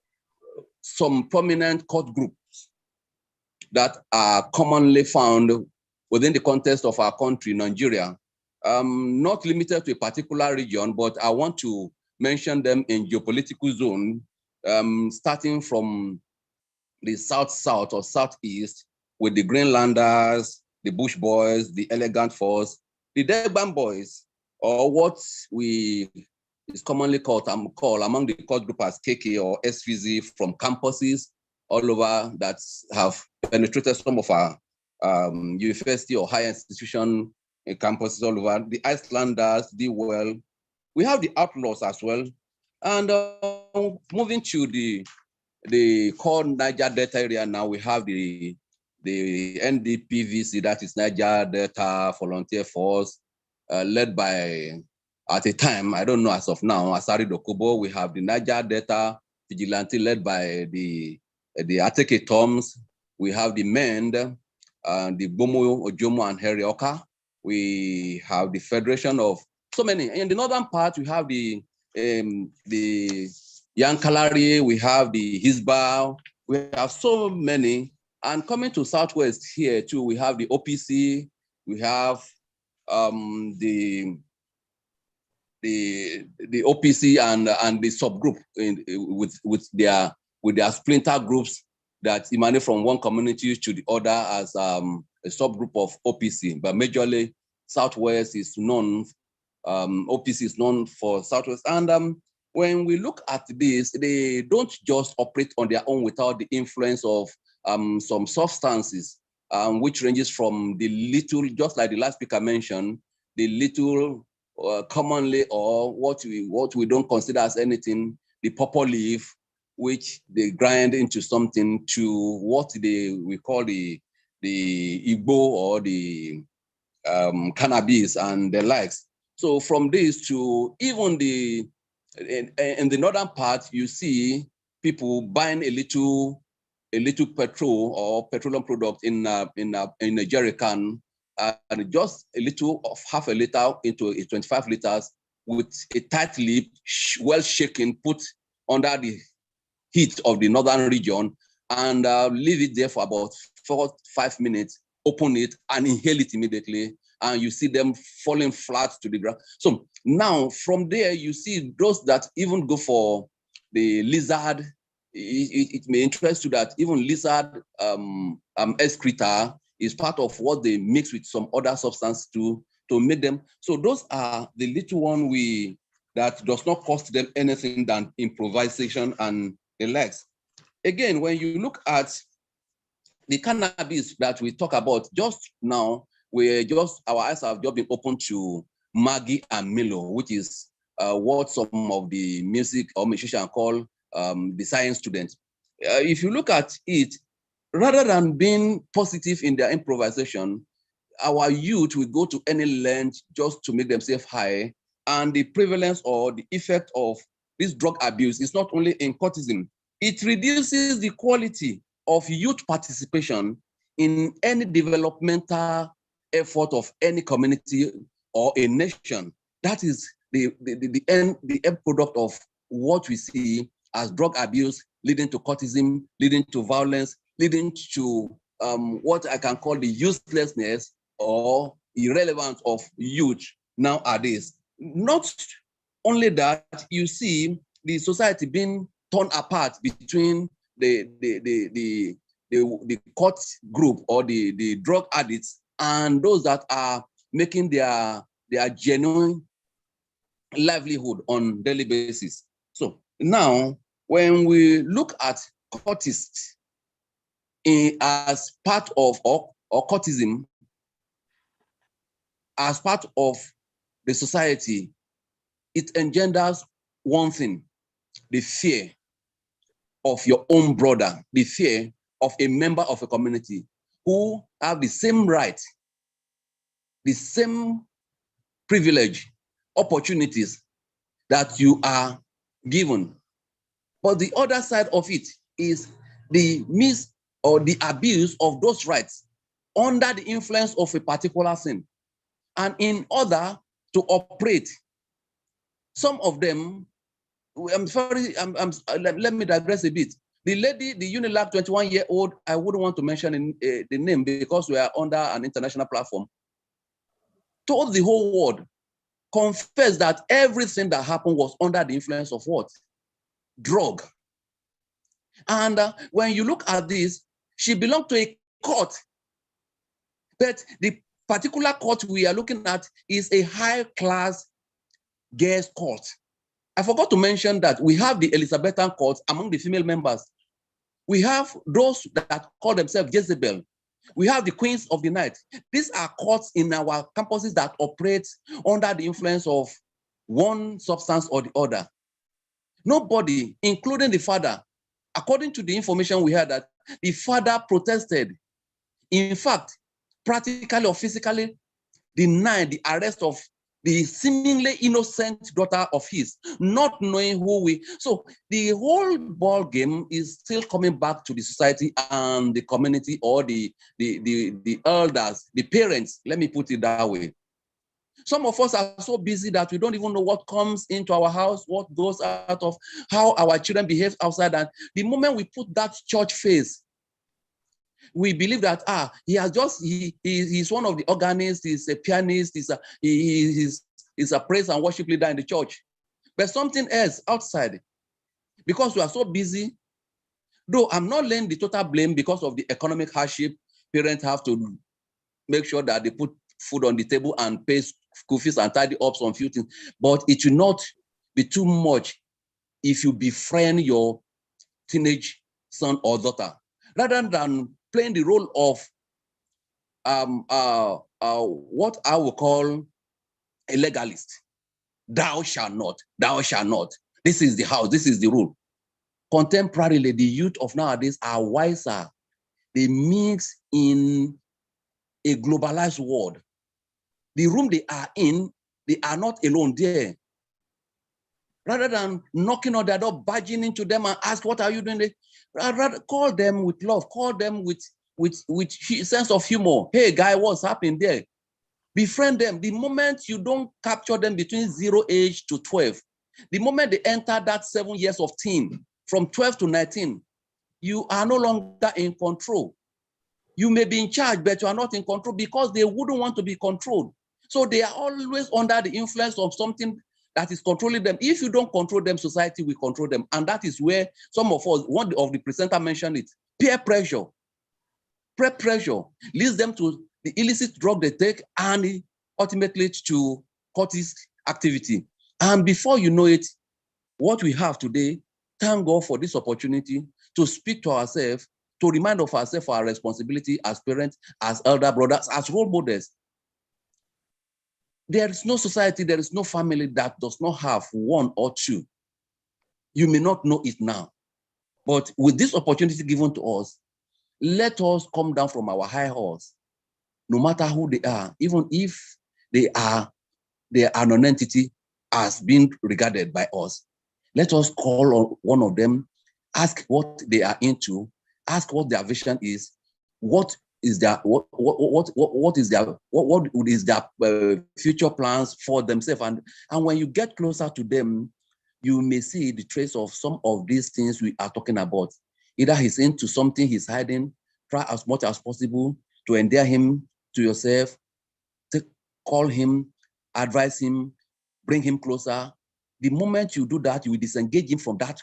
some prominent court groups that are commonly found within the context of our country, Nigeria. Not limited to a particular region, but I want to mention them in geopolitical zone, starting from the south-south or southeast with the Greenlanders, the Bush Boys, the Elegant Force, the Degban Boys, or what we is commonly called among the court group as KK or SVZ, from campuses all over that have penetrated some of our university or higher institution campuses all over. The Icelanders, the well. We have the Outlaws as well. And moving to the core Niger Delta area now, we have the NDPVC, that is Niger Delta Volunteer Force, led by, at a time, I don't know as of now, Asari Dokubo. We have the Niger Delta Vigilante led by the Ateke Toms. We have the MEND, the Bomo Ojomo and Herioka. We have the Federation of so many. In the northern part, we have the Yankalari, we have the Hisbah, we have so many. And coming to Southwest here too, we have the OPC, we have the OPC and the subgroup with their splinter groups that emanate from one community to the other as a subgroup of OPC. But majorly, Southwest is known, OPC is known for Southwest. And when we look at this, they don't just operate on their own without the influence of some substances, which ranges from the little, just like the last speaker mentioned, the little commonly, or what we don't consider as anything, the purple leaf, which they grind into something, to what we call the Igbo or the cannabis and the likes. So from this to even in the northern part, you see people buying a little petrol or petroleum product in a jerry can, and just a little of half a liter into a 25 liters with a tight lid, well shaken, put under the heat of the northern region, and leave it there for about 4-5 minutes, open it and inhale it immediately, and you see them falling flat to the ground. So now from there, you see those that even go for the lizard. It may interest you that even lizard excreta is part of what they mix with some other substance to make them. So those are the little one that does not cost them anything than improvisation and the likes. Again, when you look at the cannabis that we talk about just now, our eyes have just been opened to Maggie and Milo, which is what some of the music or musicians call the science students. If you look at it, rather than being positive in their improvisation, our youth will go to any length just to make themselves high. And the prevalence or the effect of this drug abuse is not only in courtism, it reduces the quality of youth participation in any developmental effort of any community or a nation. That is the end product of what we see as drug abuse, leading to courtism, leading to violence, leading to what I can call the uselessness or irrelevance of youth nowadays. Not only that, you see the society being torn apart between the court group or the drug addicts and those that are making their genuine livelihood on daily basis. So now, when we look at courtists as part of or courtism as part of the society, it engenders one thing: the fear of your own brother, the fear of a member of a community who have the same right, the same privilege, opportunities that you are given. But the other side of it is the mis or the abuse of those rights under the influence of a particular sin. And in order to operate, some of them, let me digress a bit. The lady, the Unilag 21-year-old, I wouldn't want to mention the name because we are under an international platform, told the whole world, confessed that everything that happened was under the influence of what? Drug. And when you look at this, she belonged to a court. But the particular court we are looking at is a high-class girls' court. I forgot to mention that we have the Elizabethan court among the female members. We have those that call themselves Jezebel. We have the Queens of the Night. These are courts in our campuses that operate under the influence of one substance or the other. Nobody, including the father, according to the information we had, that the father protested. In fact, practically or physically denied the arrest of the seemingly innocent daughter of his, not knowing who we. So the whole ball game is still coming back to the society and the community, or the elders, the parents. Let me put it that way. Some of us are so busy that we don't even know what comes into our house, what goes out of, how our children behave outside. And the moment we put that church face, we believe that he's one of the organists, he's a pianist, he's a praise and worship leader in the church. But something else outside, because we are so busy. Though I'm not laying the total blame because of the economic hardship, parents have to make sure that they put food on the table and pay school fees and tidy up some few things. But it will not be too much if you befriend your teenage son or daughter, rather than playing the role of what I will call a legalist. Thou shalt not, thou shalt not. This is the house, this is the rule. Contemporarily, the youth of nowadays are wiser. They mix in a globalized world. The room they are in, they are not alone there. Rather than knocking on their door, barging into them and ask, what are you doing? Rather call them with love, call them with sense of humor. Hey, guy, what's happening there? Befriend them. The moment you don't capture them between 0 age to 12, the moment they enter that 7 years of teen, from 12 to 19, you are no longer in control. You may be in charge, but you are not in control because they wouldn't want to be controlled. So they are always under the influence of something that is controlling them. If you don't control them, society will control them. And that is where some of us, one of the presenters mentioned it, peer pressure. Peer pressure leads them to the illicit drug they take and ultimately to cultist activity. And before you know it, what we have today, thank God for this opportunity to speak to ourselves, to remind of ourselves our responsibility as parents, as elder brothers, as role models. There is no society, there is no family that does not have one or two. You may not know it now, but with this opportunity given to us, let us come down from our high horse, no matter who they are, even if they are an entity as being regarded by us. Let us call on one of them, ask what they are into, ask what their vision is, what is their future plans for themselves, and when you get closer to them, you may see the trace of some of these things we are talking about. Either he's into something he's hiding. Try as much as possible to endear him to yourself, call him, advise him, bring him closer. The moment you do that, you will disengage him from that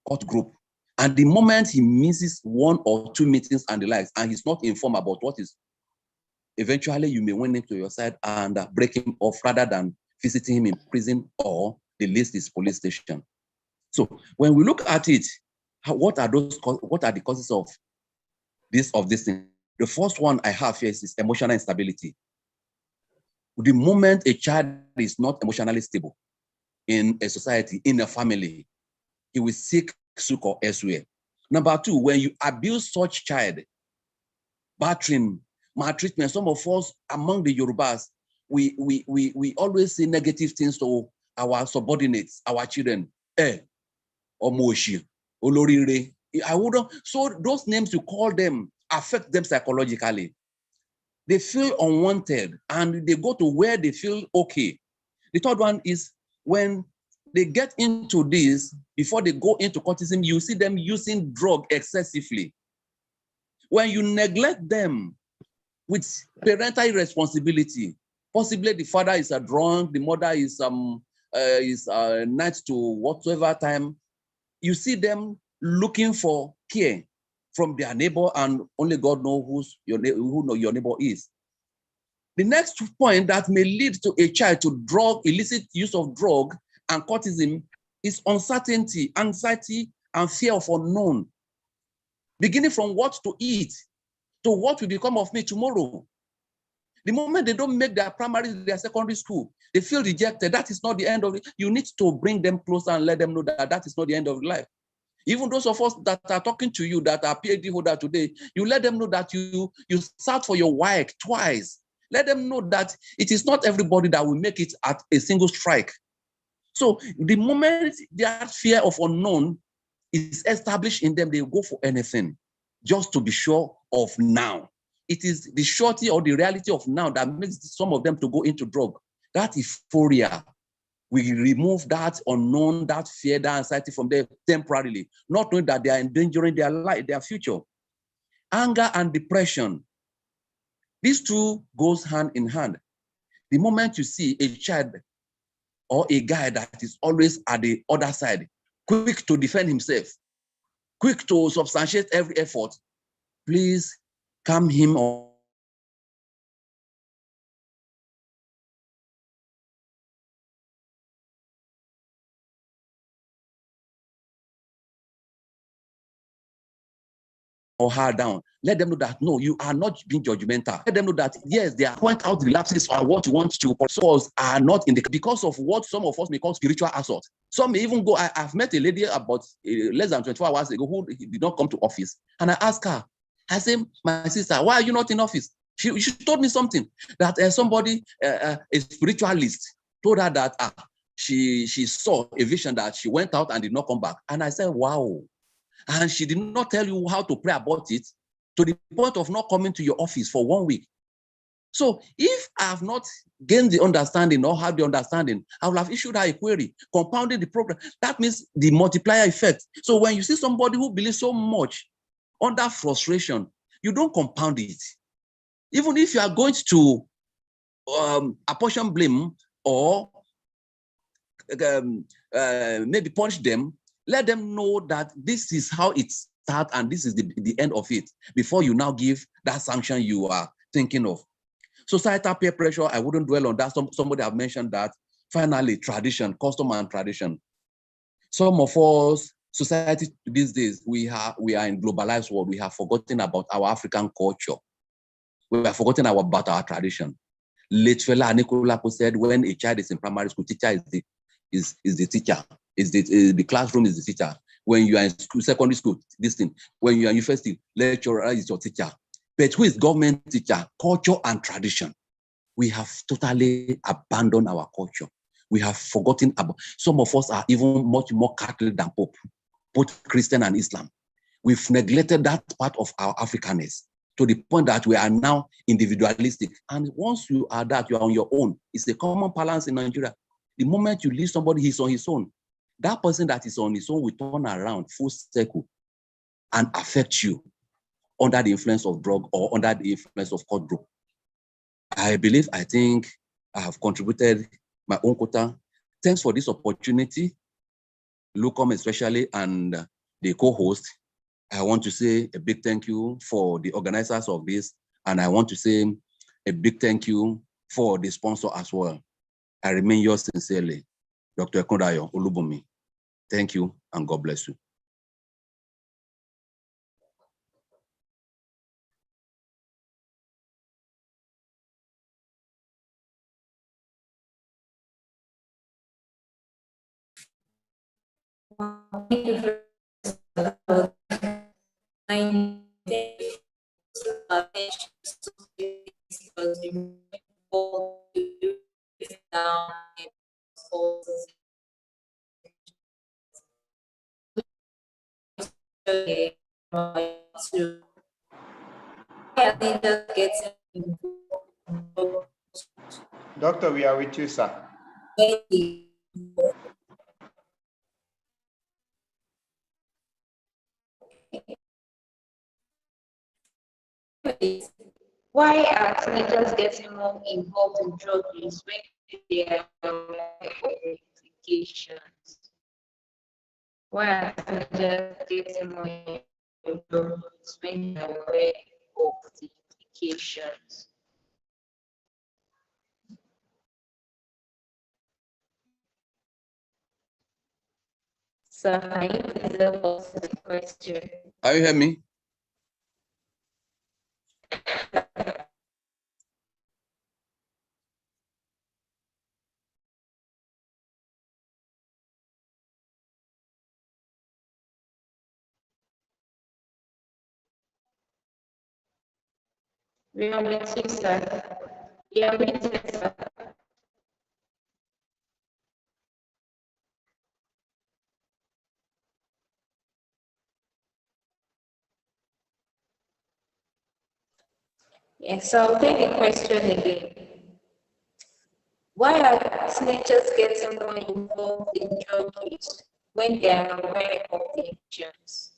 court group. And the moment he misses 1 or 2 meetings and the likes, and he's not informed about what is, eventually you may win him to your side and break him off rather than visiting him in prison or the least is police station. So when we look at it, what are the causes of this thing? The first one I have here is emotional instability. The moment a child is not emotionally stable in a society, in a family, he will seek succor elsewhere. Number 2, when you abuse such child, battering, maltreatment. Some of us among the Yorubas, we always say negative things to our subordinates, our children. Omoshi, Olorire. I wouldn't. So those names you call them affect them psychologically. They feel unwanted and they go to where they feel okay. The third one is when they get into this, before they go into cultism, you see them using drug excessively. When you neglect them with parental responsibility, possibly the father is a drunk, the mother is night to whatsoever time, you see them looking for care from their neighbor, and only God knows who your neighbor is. The next point that may lead to a child to illicit use of drug and cultism is uncertainty, anxiety, and fear of unknown. Beginning from what to eat to what will become of me tomorrow. The moment they don't make their primary, their secondary school, they feel rejected. That is not the end of it. You need to bring them closer and let them know that that is not the end of life. Even those of us that are talking to you that are PhD holder today, you let them know that you sat for your WAEC twice. Let them know that it is not everybody that will make it at a single strike. So the moment that fear of unknown is established in them, they will go for anything just to be sure of now. It is the surety or the reality of now that makes some of them to go into drug. That euphoria, we remove that unknown, that fear, that anxiety from them temporarily, not knowing that they are endangering their life, their future. Anger and depression. These two goes hand in hand. The moment you see a child or a guy that is always at the other side, quick to defend himself, quick to substantiate every effort, please calm him or her down. Let them know that, no, you are not being judgmental. Let them know that, yes, they are point out the lapses or what you want to, but some are not in the, because of what some of us may call spiritual assault. Some may even go, I've met a lady about less than 24 hours ago who did not come to office. And I asked her, I said, my sister, why are you not in office? She told me something, that somebody, a spiritualist, told her that she saw a vision that she went out and did not come back. And I said, wow. And she did not tell you how to pray about it, to the point of not coming to your office for 1 week. So if I have not gained the understanding or have the understanding, I will have issued her a query, compounding the program. That means the multiplier effect. So when you see somebody who believes so much under frustration, you don't compound it. Even if you are going to apportion blame or maybe punish them, let them know that this is how it starts and this is the end of it, before you now give that sanction you are thinking of. Societal peer pressure, I wouldn't dwell on that. Somebody have mentioned that. Finally, tradition, custom and tradition. Some of us, society these days, we are in globalized world. We have forgotten about our African culture. We have forgotten about our tradition. Late Fela Anikulapo said, when a child is in primary school, teacher is the teacher. The classroom is the teacher. When you are in school, secondary school, this thing. When you are in university, lecturer is your teacher. But who is government teacher? Culture and tradition. We have totally abandoned our culture. We have forgotten about, some of us are even much more Catholic than Pope, both Christian and Islam. We've neglected that part of our Africanness to the point that we are now individualistic. And once you are that, you are on your own. It's a common balance in Nigeria. The moment you leave somebody, he's on his own. That person that is on his own will turn around full circle and affect you under the influence of drug or under the influence of cult group. I think I have contributed my own quota. Thanks for this opportunity, Lucom especially, and the co-host. I want to say a big thank you for the organizers of this, and I want to say a big thank you for the sponsor as well. I remain yours sincerely, Dr. Ekundayo Olubumi. Thank you, and God bless you. Thank you for was involved down in to Doctor, we are with you, sir. Why are teenagers getting more involved in drug use when they are aware of the implications? Why are teenagers getting more involved in drug use when they are aware of the implications? Sir, can you please help us with the question? Can you hear me? We are with you, sir. We are with you, sir. Yes, so I'll take the question again. Why are teenagers getting more involved in drug use when they are aware of the implications?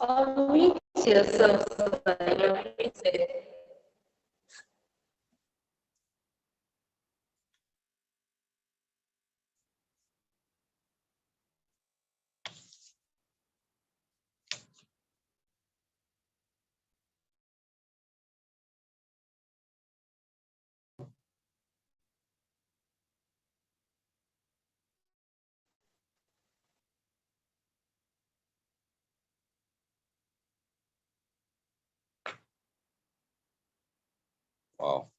Unmute yourself so that you're muted. Wow.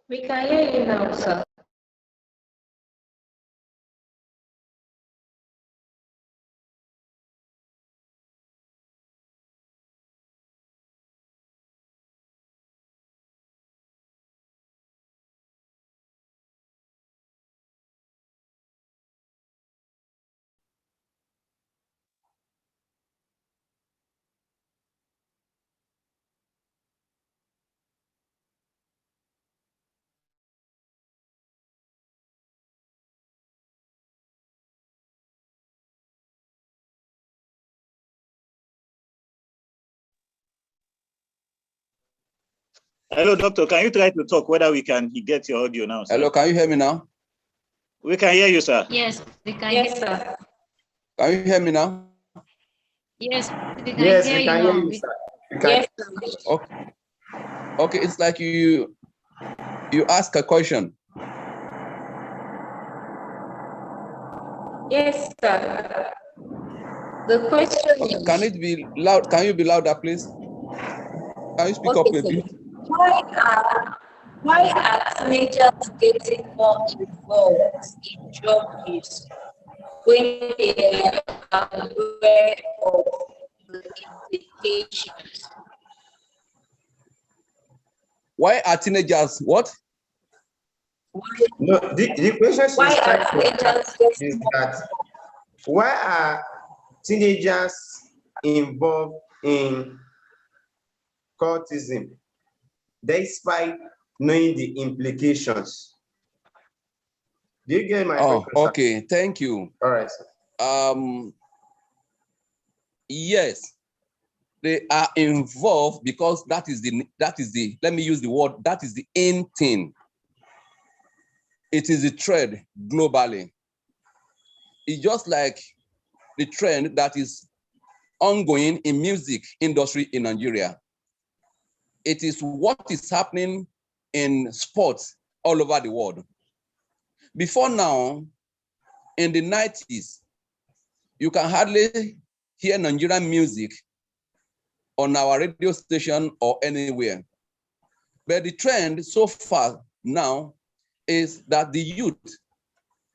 We can hear you now, sir. Hello, doctor. Can you try to talk whether we can get your audio now, sir? Hello, can you hear me now? We can hear you, sir. Yes, we can hear you, sir. Can you hear me now? Yes, we can Yes, hear we you can hear now. you, sir. We can- Yes, Okay. Okay, it's like you ask a question. yes, sir. The question Okay, is, can it be loud? Can you be louder, please? Can you speak up okay, a bit? sir. Why are teenagers getting more involved in drug use when they are aware of the implications? Why are teenagers what? No, the question Why she's trying are to teenagers ask getting is more that why are teenagers involved in cultism despite knowing the implications? Do you get my question, sir? Okay, thank you. All right, sir. Yes, they are involved because that is the let me use the word, that is the end thing. it is a trend globally. It's just like the trend that is ongoing in music industry in Nigeria. It is what is happening in sports all over the world. Before now, in the 90s, you can hardly hear Nigerian music on our radio station or anywhere. But the trend so far now is that the youth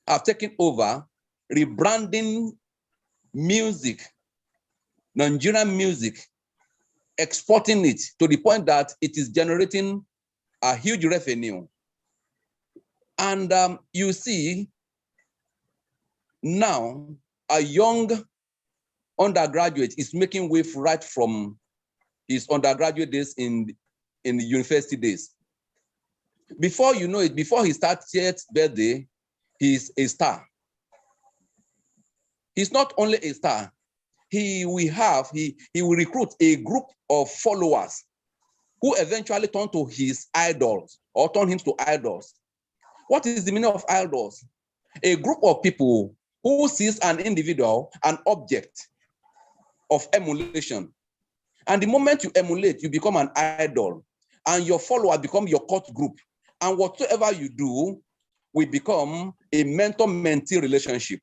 have taken over rebranding music, Nigerian music, exporting it to the point that it is generating a huge revenue. And you see now a young undergraduate is making wave right from his undergraduate days in the university days. Before you know it, before he starts his birthday, he's a star. He's not only a star, he will recruit a group of followers who eventually turn to his idols or turn him to idols. What is the meaning of idols? A group of people who sees an individual, an object of emulation. And the moment you emulate, you become an idol, and your follower become your cult group. And whatsoever you do will become a mentor-mentee relationship.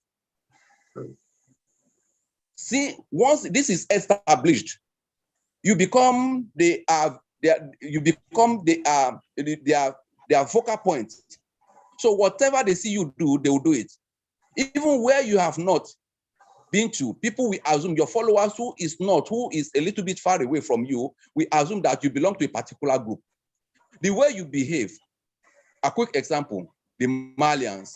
See, once this is established, you become their focal point. So whatever they see you do, they will do it. Even where you have not been to, people will assume, your followers who is a little bit far away from you, we assume that you belong to a particular group. The way you behave, a quick example, the Malians.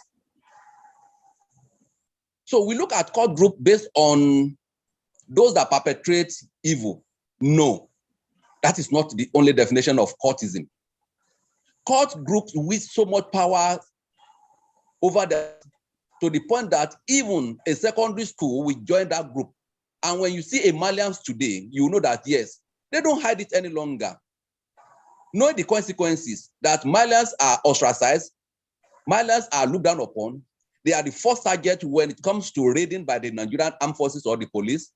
So we look at cult group based on those that perpetrate evil. No, that is not the only definition of cultism. Cult groups with so much power over them to the point that even a secondary school will join that group. And when you see a Malians today, you know that yes, they don't hide it any longer. Know the consequences that Malians are ostracized, Malians are looked down upon. They are the first target when it comes to raiding by the Nigerian armed forces or the police.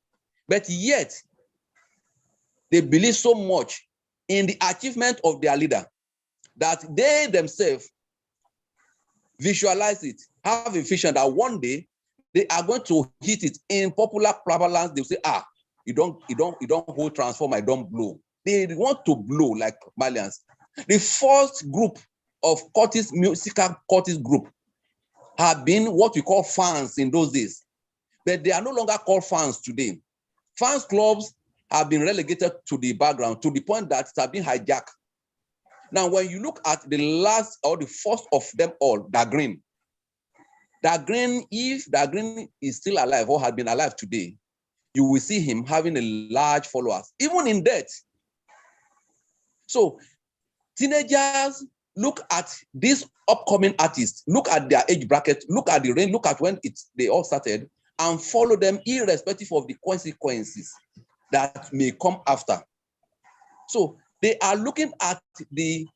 But yet, they believe so much in the achievement of their leader that they themselves visualize it, have a vision that one day they are going to hit it in popular parlance. They'll say, you don't hold transformer, I don't blow. They want to blow like Malians. The first group of musical cultist group have been what we call fans in those days, but they are no longer called fans today. Fans clubs have been relegated to the background to the point that it has been hijacked. Now, when you look at the last or the first of them all, Dagreen, if Dagreen is still alive or has been alive today, you will see him having a large followers, even in death. So teenagers look at these upcoming artists, look at their age bracket, look at the range, look at when they all started, and follow them irrespective of the consequences that may come after. So they are looking at the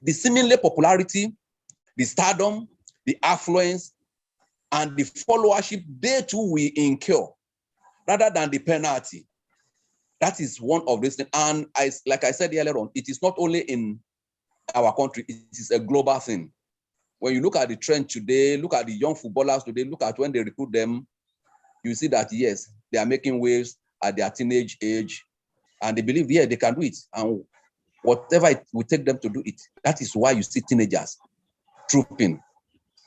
seemingly popularity, the stardom, the affluence, and the followership they too will incur, rather than the penalty. That is one of these things. And like I said earlier on, it is not only in our country, it is a global thing. When you look at the trend today, look at the young footballers today, look at when they recruit them, you see that, yes, they are making waves at their teenage age, and they believe, yeah, they can do it. And whatever it will take them to do it, that is why you see teenagers trooping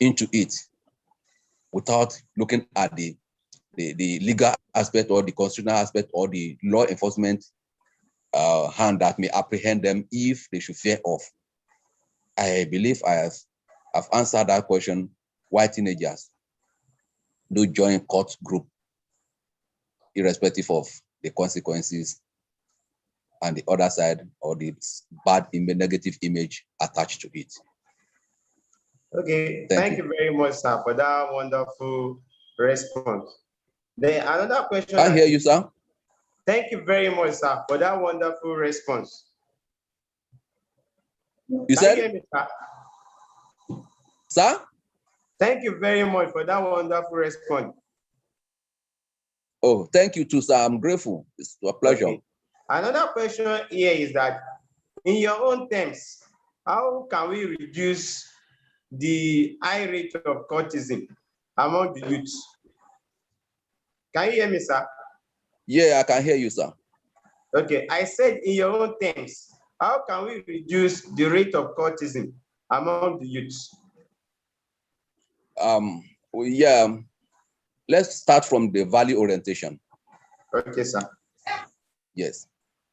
into it without looking at the legal aspect or the constitutional aspect or the law enforcement hand that may apprehend them if they should fear off. I believe I have answered that question, why teenagers do join cult group irrespective of the consequences and the other side or the bad negative image attached to it. Okay, thank you very much, sir, for that wonderful response. Then another question. I hear you, sir. Thank you very much, sir, for that wonderful response. You said? Can you hear me, sir? Sir? Thank you very much for that wonderful response. Oh, thank you too, sir. I'm grateful. It's a pleasure. Okay. Another question here is that, in your own terms, how can we reduce the high rate of cultism among the youth? Can you hear me, sir? Yeah, I can hear you, sir. Okay, I said in your own terms, how can we reduce the rate of cultism among the youth? Yeah, let's start from the value orientation. Okay, sir. Yes,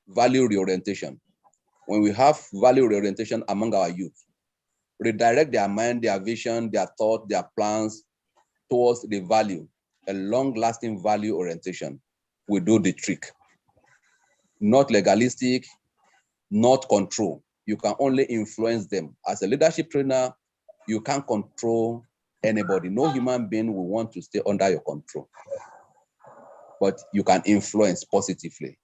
value reorientation. When we have value reorientation among our youth, redirect their mind, their vision, their thought, their plans towards the value, a long-lasting value orientation will do the trick. Not legalistic, not control. You can only influence them. As a leadership trainer, you can't control anybody. No human being will want to stay under your control. But you can influence positively.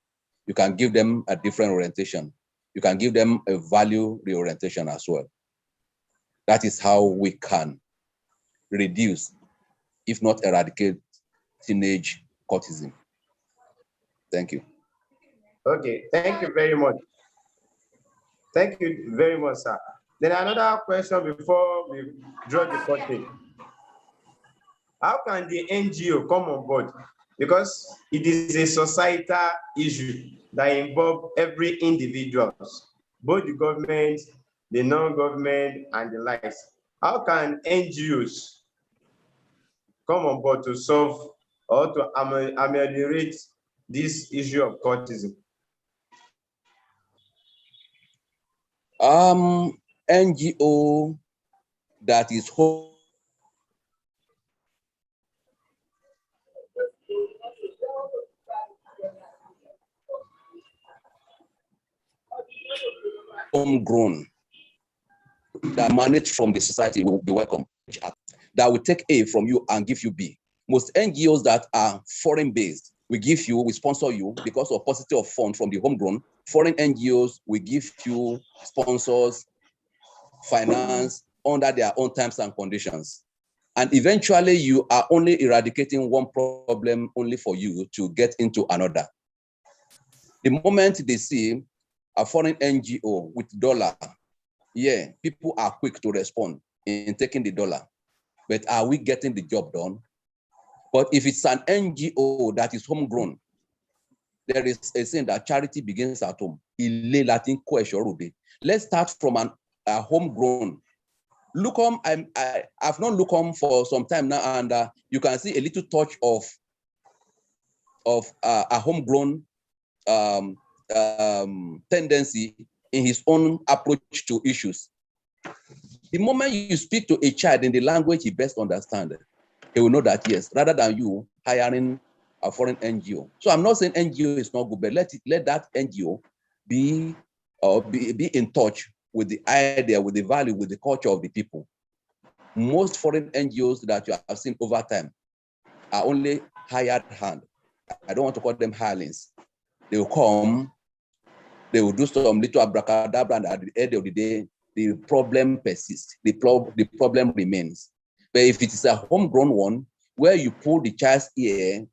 You can give them a different orientation. You can give them a value reorientation as well. That is how we can reduce, if not eradicate, teenage cultism. Thank you. Okay, thank you very much. Thank you very much, sir. Then another question before we draw the curtain. How can the NGO come on board? Because it is a societal issue that involves every individual, both the government, the non-government, and the likes. How can NGOs come on board to solve or to ameliorate this issue of cultism? NGO that is homegrown, that managed from the society will be welcome. That will take A from you and give you B. Most NGOs that are foreign-based, we give you, we sponsor you because of paucity of funds from the homegrown. Foreign NGOs, we give you sponsors, finance under their own terms and conditions. And eventually you are only eradicating one problem only for you to get into another. The moment they see a foreign NGO with dollar, yeah, people are quick to respond in taking the dollar. But are we getting the job done? But if it's an NGO that is homegrown, there is a saying that charity begins at home. Let's start from a homegrown. Lucum, I've known Lucum for some time now, and you can see a little touch of a homegrown tendency in his own approach to issues. The moment you speak to a child in the language he best understands, he will know that, yes, rather than you hiring a foreign NGO. So I'm not saying NGO is not good, but let that NGO be in touch with the idea, with the value, with the culture of the people. Most foreign NGOs that you have seen over time are only hired hand. I don't want to call them hirelings. They will come, they will do some little abracadabra, and at the end of the day, the problem persists, the problem remains. But if it is a homegrown one, where you pull the child's ear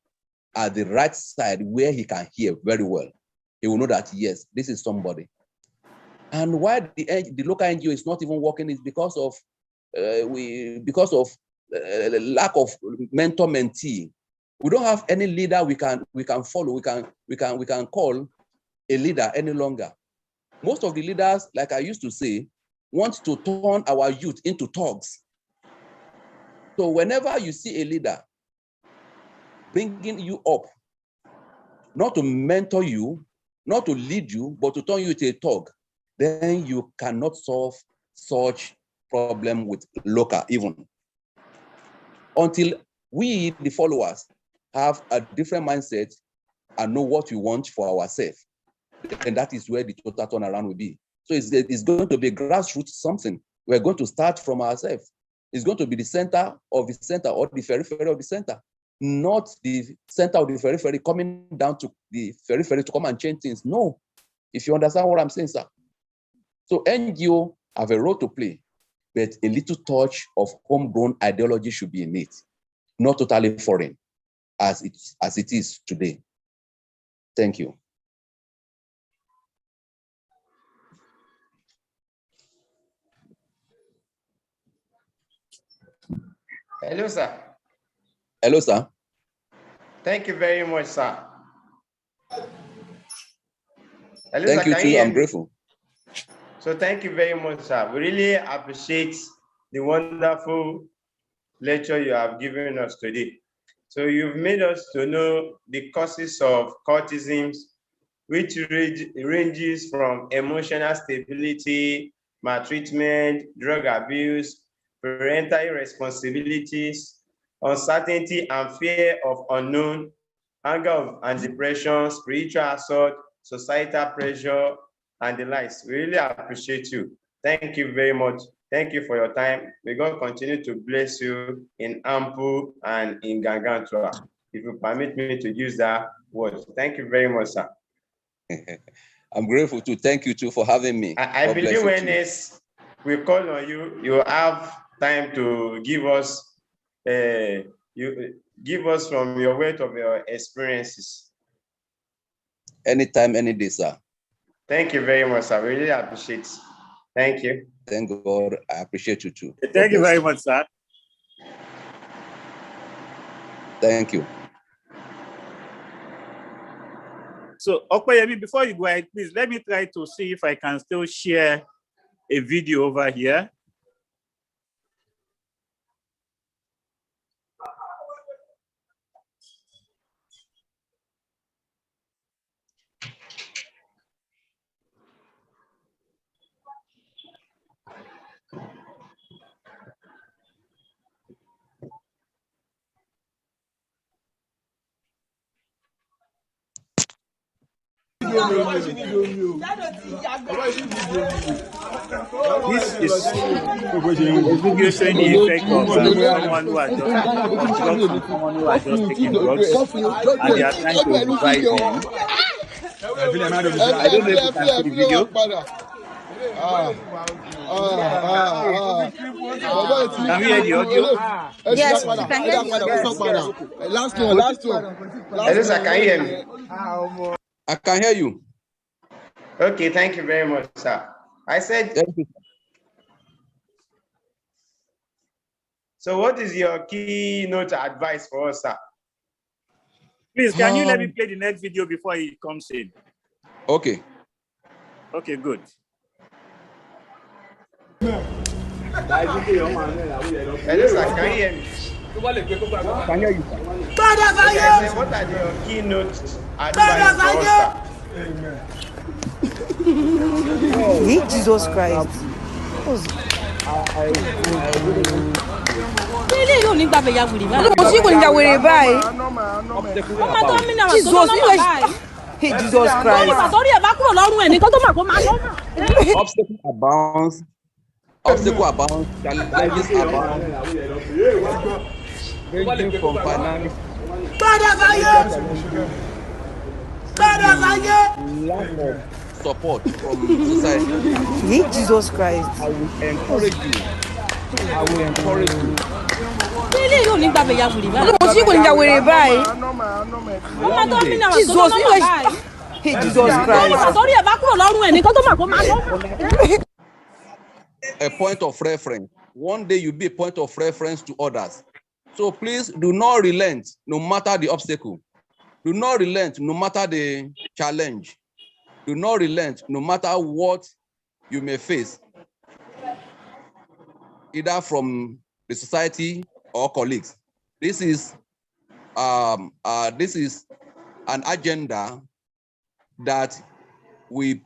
at the right side where he can hear very well, he will know that, yes, this is somebody. And why the local NGO is not even working is because of lack of mentor-mentee. We don't have any leader we can follow. We can call a leader any longer. Most of the leaders, like I used to say, want to turn our youth into thugs. So whenever you see a leader bringing you up, not to mentor you, not to lead you, but to turn you into a thug, then you cannot solve such problem with local even. Until we, the followers, have a different mindset and know what we want for ourselves, and that is where the total turnaround will be. So it's going to be a grassroots something. We're going to start from ourselves. It's going to be the center of the center or the periphery of the center, not the center of the periphery coming down to the periphery to come and change things. No, if you understand what I'm saying, sir. So NGO have a role to play. but a little touch of homegrown ideology should be in it, not totally foreign as it is today. Thank you. Hello, sir. Hello, sir. Thank you very much, sir. Hello, Thank sir. you Can too. hear I'm me? grateful. So thank you very much, sir. We really appreciate the wonderful lecture you have given us today. So you've made us to know the causes of cultism, which ranges from emotional stability, maltreatment, drug abuse, parental irresponsibilities, uncertainty and fear of unknown, anger and depression, spiritual assault, societal pressure, and the likes. We really appreciate you. Thank you very much. Thank you for your time. May God continue to bless you in Ampu and in Gargantua. If you permit me to use that word. Thank you very much, sir. I'm grateful too. Thank you too for having me. I believe when we call on you, you have time to give us from your weight of your experiences. Anytime, any day, sir. Thank you very much, sir. We really appreciate it. Thank you. Thank God. I appreciate you too. Thank you very much, sir. Thank you. So, Okoyemi, before you go ahead, please let me try to see if I can still share a video over here. This is a video showing the effect of someone who has just of drugs on someone who has just taken drugs, and they are trying to revive him. I don't know if you can see the video. Can we hear the audio? Yes, we can hear you. Last one. Hello, sir, can you hear me? I can hear you. Okay, thank you very much, sir. I said, so what is your keynote advice for us, sir? Please, can you let me play the next video before he comes in? Okay. Okay, good. Hello, sir, can you hear me? Can hear you, sir. Okay, I said, what are your keynote advice for us, sir? Jesus Christ. Jesus Christ. Obstacle abounds, challenges abound, ranging from finance, lack of support from society. Jesus Christ. I will encourage you. I will encourage you. Jesus Christ. A point of reference. One day you'll be a point of reference to others. So please do not relent no matter the obstacle. Do not relent no matter the challenge. Do not relent no matter what you may face, either from the society or colleagues. This is an agenda that we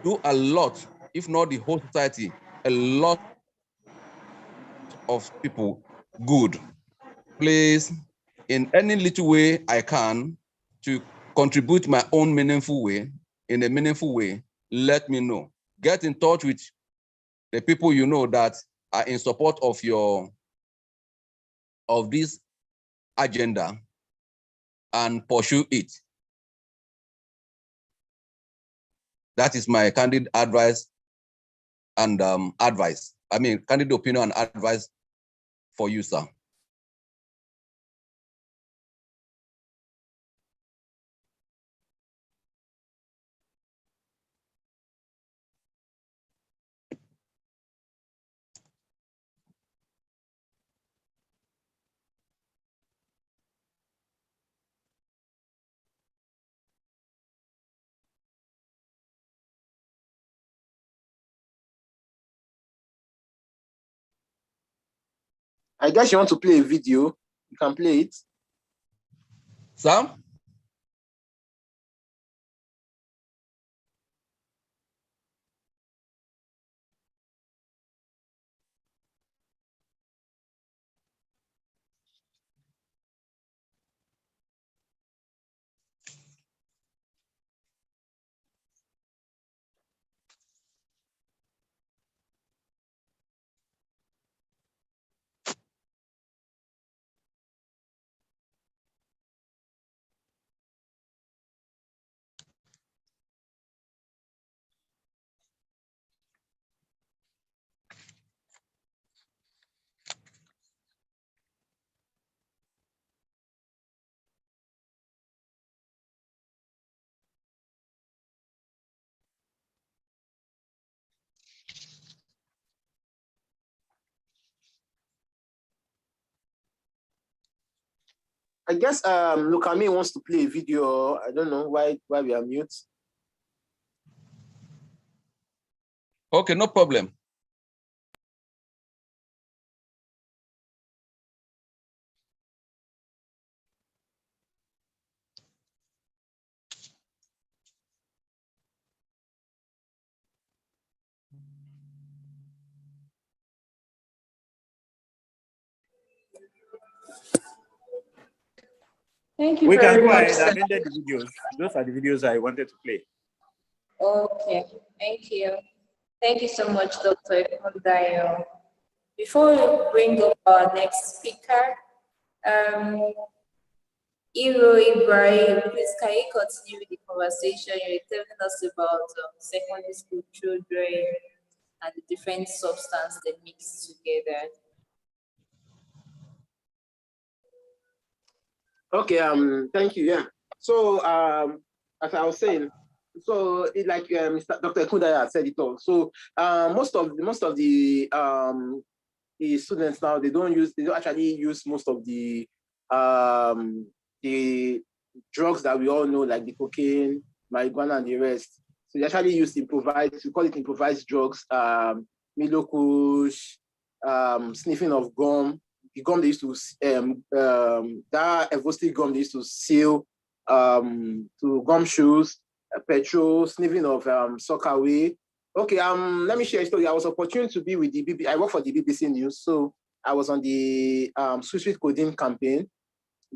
do a lot, if not the whole society, a lot of people good. Please, in any little way I can to contribute my own meaningful way, in a meaningful way, let me know. Get in touch with the people you know that are in support of this agenda and pursue it. That is my candid advice and advice candid opinion and advice for you, sir. I guess you want to play a video. You can play it. Sam? I guess Lukami wants to play a video. I don't know why we are mute. Okay, no problem. Thank you We can very go much, ahead. sir. I've ended the videos. Those are the videos I wanted to play. Okay, thank you. Thank you so much, Dr. Ifundayo. Before we bring up our next speaker, Iro Ibrahim, please can you continue with the conversation? You were telling us about secondary school children and the different substances they mix together. Okay, thank you. Yeah. So as I was saying, so like Dr. Kundaya said it all. So most of the students now, they don't actually use most of the drugs that we all know, like the cocaine, marijuana, and the rest. So they actually use improvised, we call it improvised drugs, Milo Kush, sniffing of gum. The gum they used to, that Evostic gum they used to seal to gum shoes, petrol, sniffing of Sockaway. Okay, let me share a story. I was opportune to be with the BBC. I work for the BBC News, so I was on the Sweet Codeine campaign.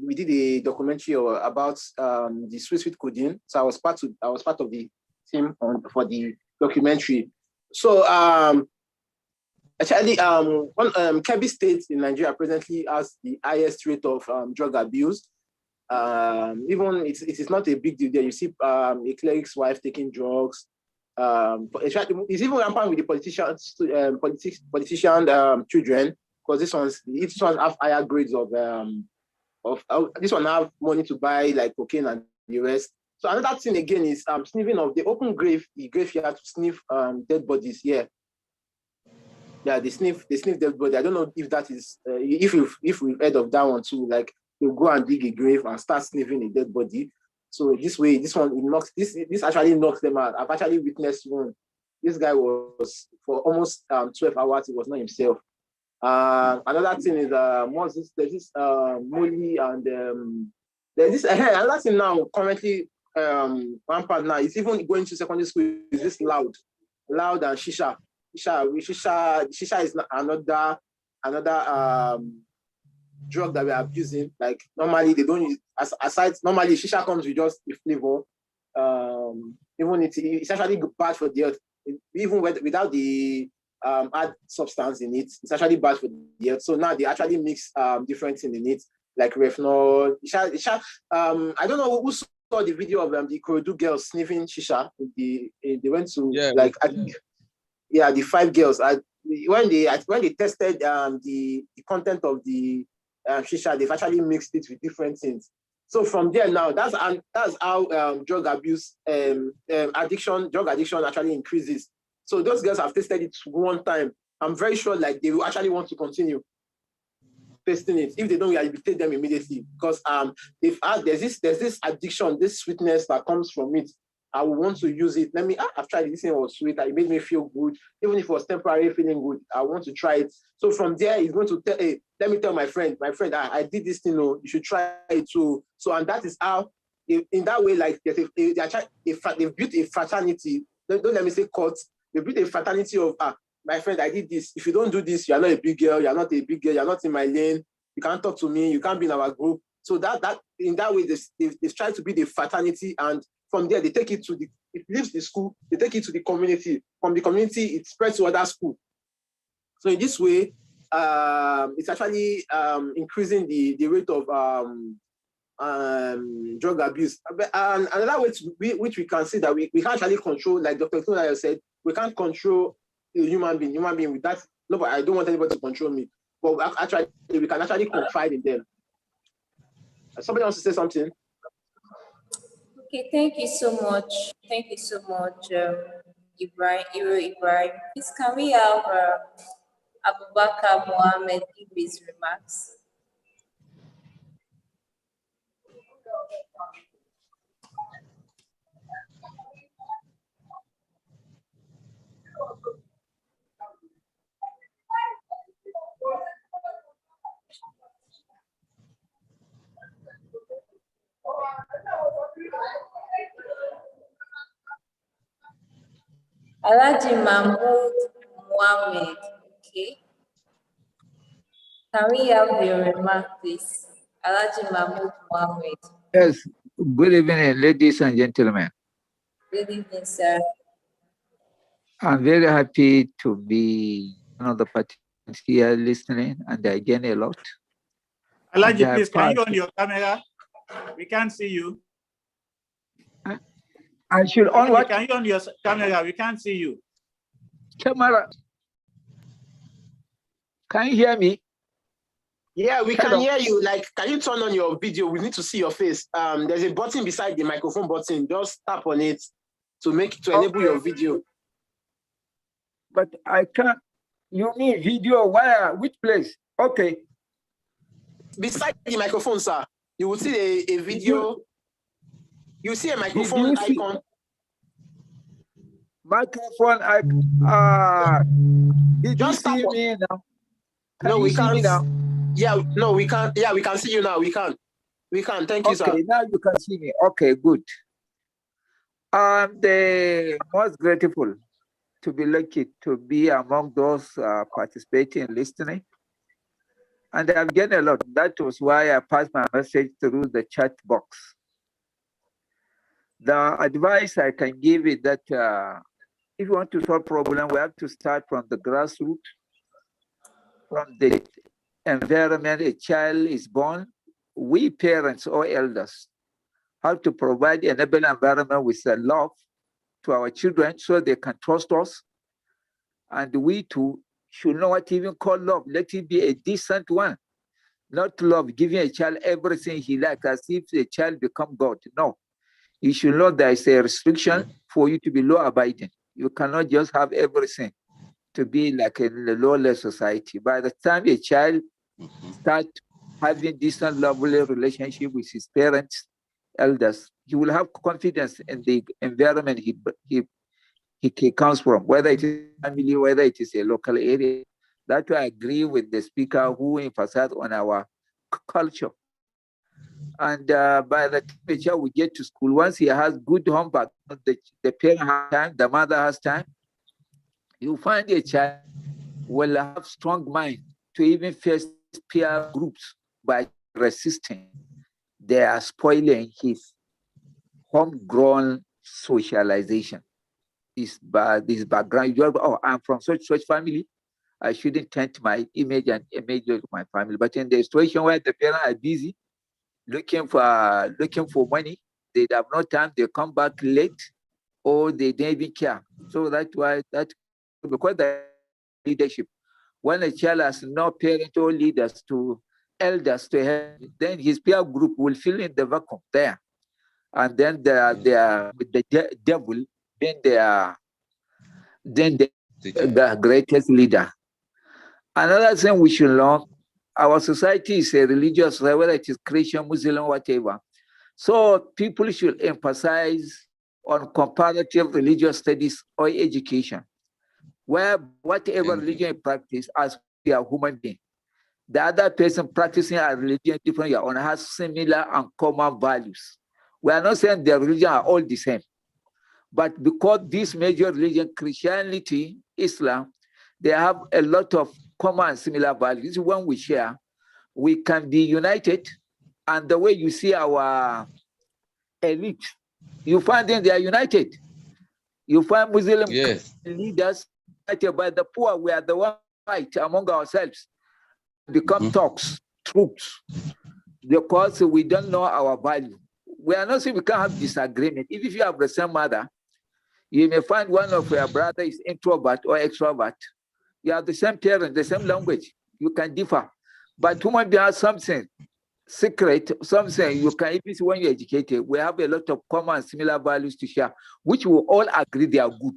We did a documentary about the Sweet Codeine. So I was part of the team for the documentary. So actually, Kebbi State in Nigeria presently has the highest rate of drug abuse. Even it is not a big deal there. You see a cleric's wife taking drugs. It's even rampant with the politician children, because this ones have higher grades of this one have money to buy like cocaine and the rest. So another thing again is sniffing of the open the graveyard to sniff dead bodies. Yeah, they sniff dead body. I don't know if that is if we've heard of that one too. Like you go and dig a grave and start sniffing a dead body. So this way, this actually knocks them out. I've actually witnessed one. This guy was for almost 12 hours. He was not himself. Another thing is there's this Molly and there's this another thing now currently rampant now. It's even going to secondary school. Is this loud and shisha. Shisha is another drug that we are abusing. Like normally they don't use aside. Normally shisha comes with just the flavor. Even it's actually bad for the earth. Even without the add substance in it, it's actually bad for the earth. So now they actually mix different things in it, like retinol. I don't know who saw the video of the Korodu girls sniffing shisha. They went to the 5 girls. when they tested the content of the shisha, they've actually mixed it with different things. So from there now, that's how drug addiction actually increases. So those girls have tasted it one time. I'm very sure like they will actually want to continue tasting it. If they don't rehabilitate them immediately, because there's this addiction, this sweetness that comes from it. I will want to use it. I've tried it. This thing was sweet. It made me feel good. Even if it was temporarily feeling good, I want to try it. So from there, he's going to tell, hey, let me tell my friend, I did this thing, you should try it too. So, and that is how, in that way, like, they've built a fraternity. Don't let me say cult. They built a fraternity of, my friend, I did this. If you don't do this, you're not a big girl. You're not a big girl. You're not in my lane. You can't talk to me. You can't be in our group. So that in that way, they've tried to be the fraternity, and from there, they take it to it leaves the school, they take it to the community. From the community, it spreads to other schools. So in this way, it's actually increasing the rate of drug abuse. And another way which we can see that we can actually control, like Dr. Tunaya said, we can't control a human being with that. No, but I don't want anybody to control me. But we can actually confide in them. Somebody wants to say something? Okay, thank you so much. Thank you so much, Ibrahim. Please, can we have Abubakar Mohammed give his remarks? Alhaji Mahmoud Mohammed, okay. Can we have your remark, please? Alhaji Mahmoud Mohammed. Yes, good evening, ladies and gentlemen. Good evening, sir. I'm very happy to be one of the participants here listening, and I gain a lot. Alhaji, please, can you on your camera? We can't see you. I should on what? Can you on your camera? We can't see you. Camera. Can you hear me? Yeah, we can hear you. Like, can you turn on your video? We need to see your face. There's a button beside the microphone button. Just tap on it to enable your video. But I can't. You mean video where? Which place? Okay. Beside the microphone, sir, you will see a video. You see a microphone icon. Microphone did you see me now? No, we can't. Yeah, no, we can't. Yeah, we can see you now. We can. Thank you, sir. Okay, now you can see me. Okay, good. I'm the most grateful to be lucky to be among those participating and listening. And I've gained a lot. That was why I passed my message through the chat box. The advice I can give is that if you want to solve problem, we have to start from the grassroots, from the environment a child is born. We parents or elders have to provide an enabling environment with love to our children so they can trust us. And we too should know what even call love. Let it be a decent one. Not love, giving a child everything he likes as if the child become God. No. You should know there is a restriction for you to be law abiding. You cannot just have everything to be like in a lawless society. By the time a child start having decent, lovely relationship with his parents, elders, he will have confidence in the environment he comes from, whether it is family, whether it is a local area. That's why I agree with the speaker who emphasized on our culture. And by the time the child will get to school, once he has good home background, the parent has time, the mother has time, you find a child will have strong mind to even face peer groups by resisting. They are spoiling his homegrown socialization. This background, I'm from such family, I shouldn't taint my image and image of my family. But in the situation where the parents are busy looking for money, they have no time, they come back late, or they don't even care. So that's why because leadership. When a child has no parent or leaders to elders to help, then his peer group will fill in the vacuum there. And then they are with the devil, then they are the greatest leader. Another thing we should learn, our society is a religious, whether it is Christian, Muslim, whatever. So people should emphasize on comparative religious studies or education, where whatever religion you practice, as we are human beings, the other person practicing a religion different your own has similar and common values. We are not saying their religion are all the same, but because this major religion, Christianity, Islam, they have a lot of common and similar values. When we share, we can be united. And the way you see our elite, you find them, they are united. You find Muslim leaders united by the poor. We are the one fight among ourselves, become talks, troops, because we don't know our value. We are not saying we can't have disagreement. If you have the same mother, you may find one of your brothers is introvert or extrovert. You have the same parent, the same language. You can differ. But human being has something secret, something you can even see when you're educated. We have a lot of common and similar values to share, which we all agree they are good.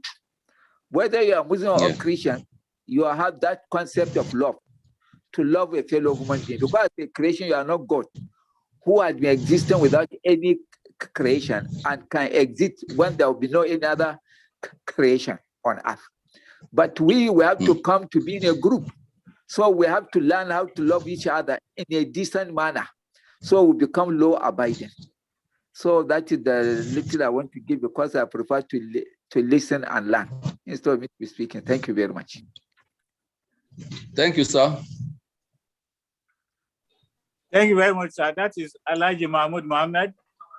Whether you are Muslim or Christian, you have that concept of love, to love a fellow human being. Because the creation, you are not God, who has been existing without any creation and can exist when there will be no any other creation on earth. But we have to come to be in a group. So we have to learn how to love each other in a decent manner. So we become law-abiding. So that is the little I want to give, because I prefer to listen and learn instead of me to be speaking. Thank you very much. Thank you, sir. Thank you very much, sir. That is Alhaji Mahmoud Mohammed,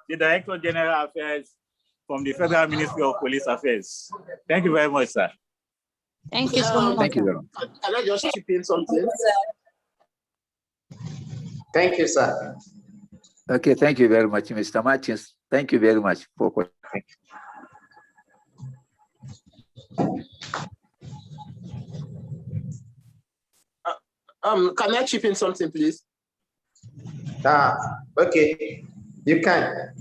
the Director General Affairs from the Federal Ministry of Police Affairs. Thank you very much, sir. Thank you so much. Thank you very much. Can I just chip in something? Thank you, sir. Okay, thank you very much, Mr. Martins. Thank you very much for can I chip in something, please? Okay, you can.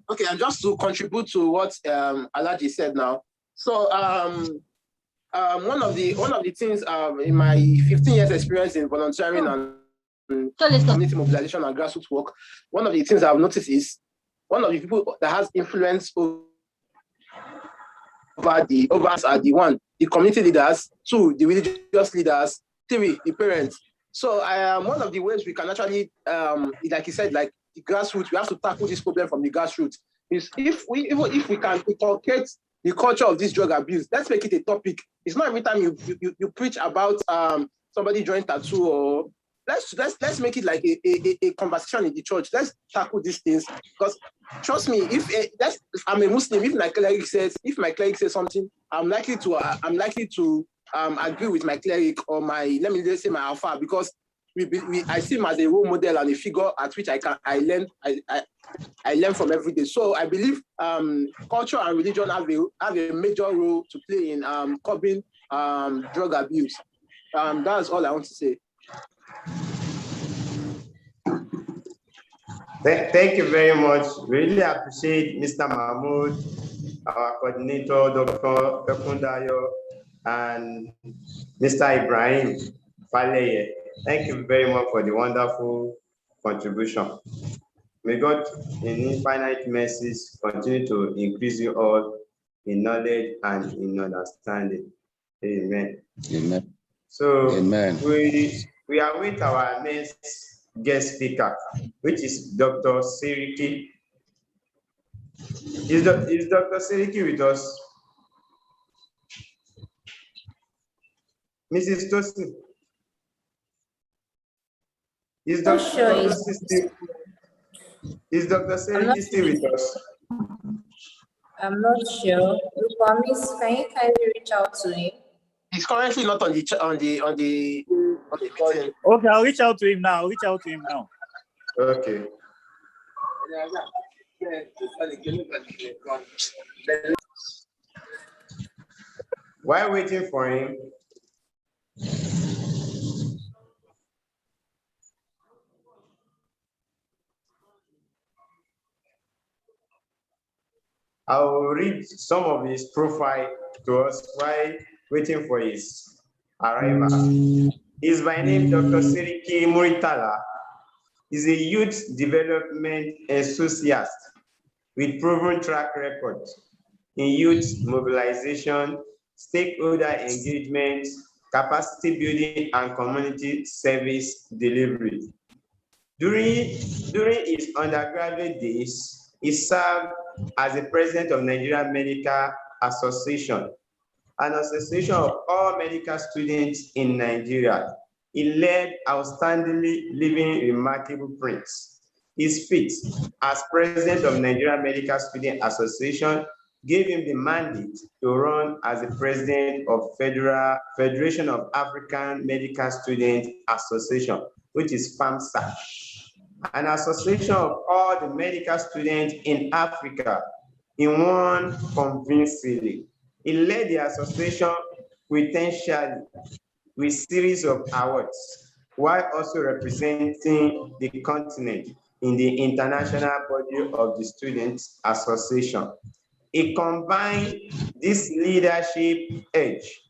Okay, and just to contribute to what Alhaji said now. So one of the things in my 15 years experience in volunteering and community mobilization and grassroots work, one of the things I've noticed is one of the people that has influence over the are the community leaders, 2, the religious leaders, 3, the parents. So one of the ways we can actually, like you said, like the grassroots, we have to tackle this problem from the grassroots. Is if we can inculcate the culture of this drug abuse, let's make it a topic. It's not every time you preach about somebody joined tattoo, or let's make it like a conversation in the church. Let's tackle these things, because trust me, if I'm a Muslim, if my cleric says something, I'm likely to agree with my cleric or let me just say my alpha, because I see him as a role model and a figure at which I learn from every day. So I believe culture and religion have a major role to play in curbing drug abuse. That's all I want to say. Thank you very much. Really appreciate Mr. Mahmoud, our coordinator, Dr. Pekundayo, and Mr. Ibrahim Faleye. Thank you very much for the wonderful contribution. May God, in infinite mercies, continue to increase you all in knowledge and in understanding. Amen. Amen. So Amen. we are with our next guest speaker, which is Dr. Seriki. Is Dr. Seriki with us? Mrs. Tosin? Is Dr. Seriki still with us? I'm not sure. You promise, can you kindly reach out to him? He's currently not on the meeting. Okay, I'll reach out to him now. Okay. While waiting for him, I will read some of his profile to us while waiting for his arrival. He's by name Dr. Seriki Muritala. He's a youth development enthusiast with proven track record in youth mobilization, stakeholder engagement, capacity building, and community service delivery. During his undergraduate days, he served as the president of Nigerian Medical Association, an association of all medical students in Nigeria. He led outstandingly living remarkable prints. His feat as president of Nigerian Medical Student Association gave him the mandate to run as the president of Federation of African Medical Student Association, which is FAMSA, an association of all the medical students in Africa. He won convincingly. He led the association potentially with series of awards, while also representing the continent in the international body of the Students Association. He combined this leadership edge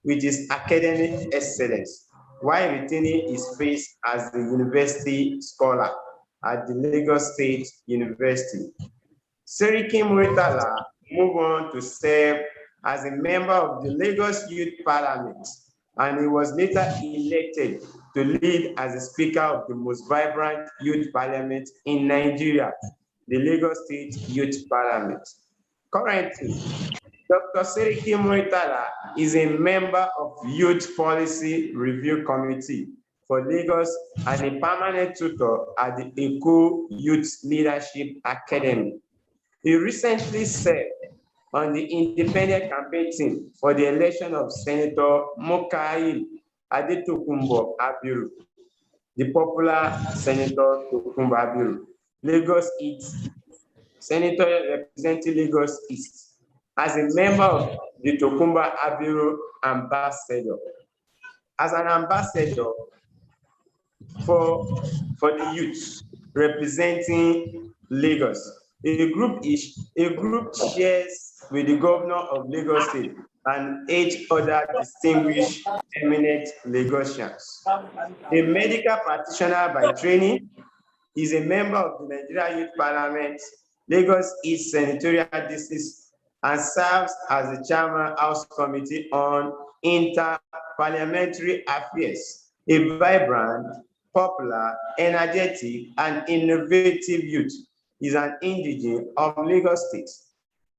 with his academic excellence, while retaining his place as the university scholar at the Lagos State University. Seriki Muritala moved on to serve as a member of the Lagos Youth Parliament, and he was later elected to lead as the Speaker of the most vibrant youth parliament in Nigeria, the Lagos State Youth Parliament. Currently, Dr. Seriki Muritala is a member of Youth Policy Review Committee for Lagos and a permanent tutor at the Eko Youth Leadership Academy. He recently served on the independent campaign team for the election of Senator Mokail Adetokunbo Abiru, the popular Senator Tokunbo Abiru, Lagos East, Senator representing Lagos East, as a member of the Tokunbo Abiru ambassador. As an ambassador for the youth representing Lagos, a group shares with the governor of Lagos State and 8 other distinguished eminent Lagosians. A medical practitioner by training, is a member of the Nigeria Youth Parliament, Lagos East Senatorial District, and serves as the chairman House Committee on Inter-Parliamentary Affairs. A vibrant, popular, energetic, and innovative youth, is an indigene of Lagos State.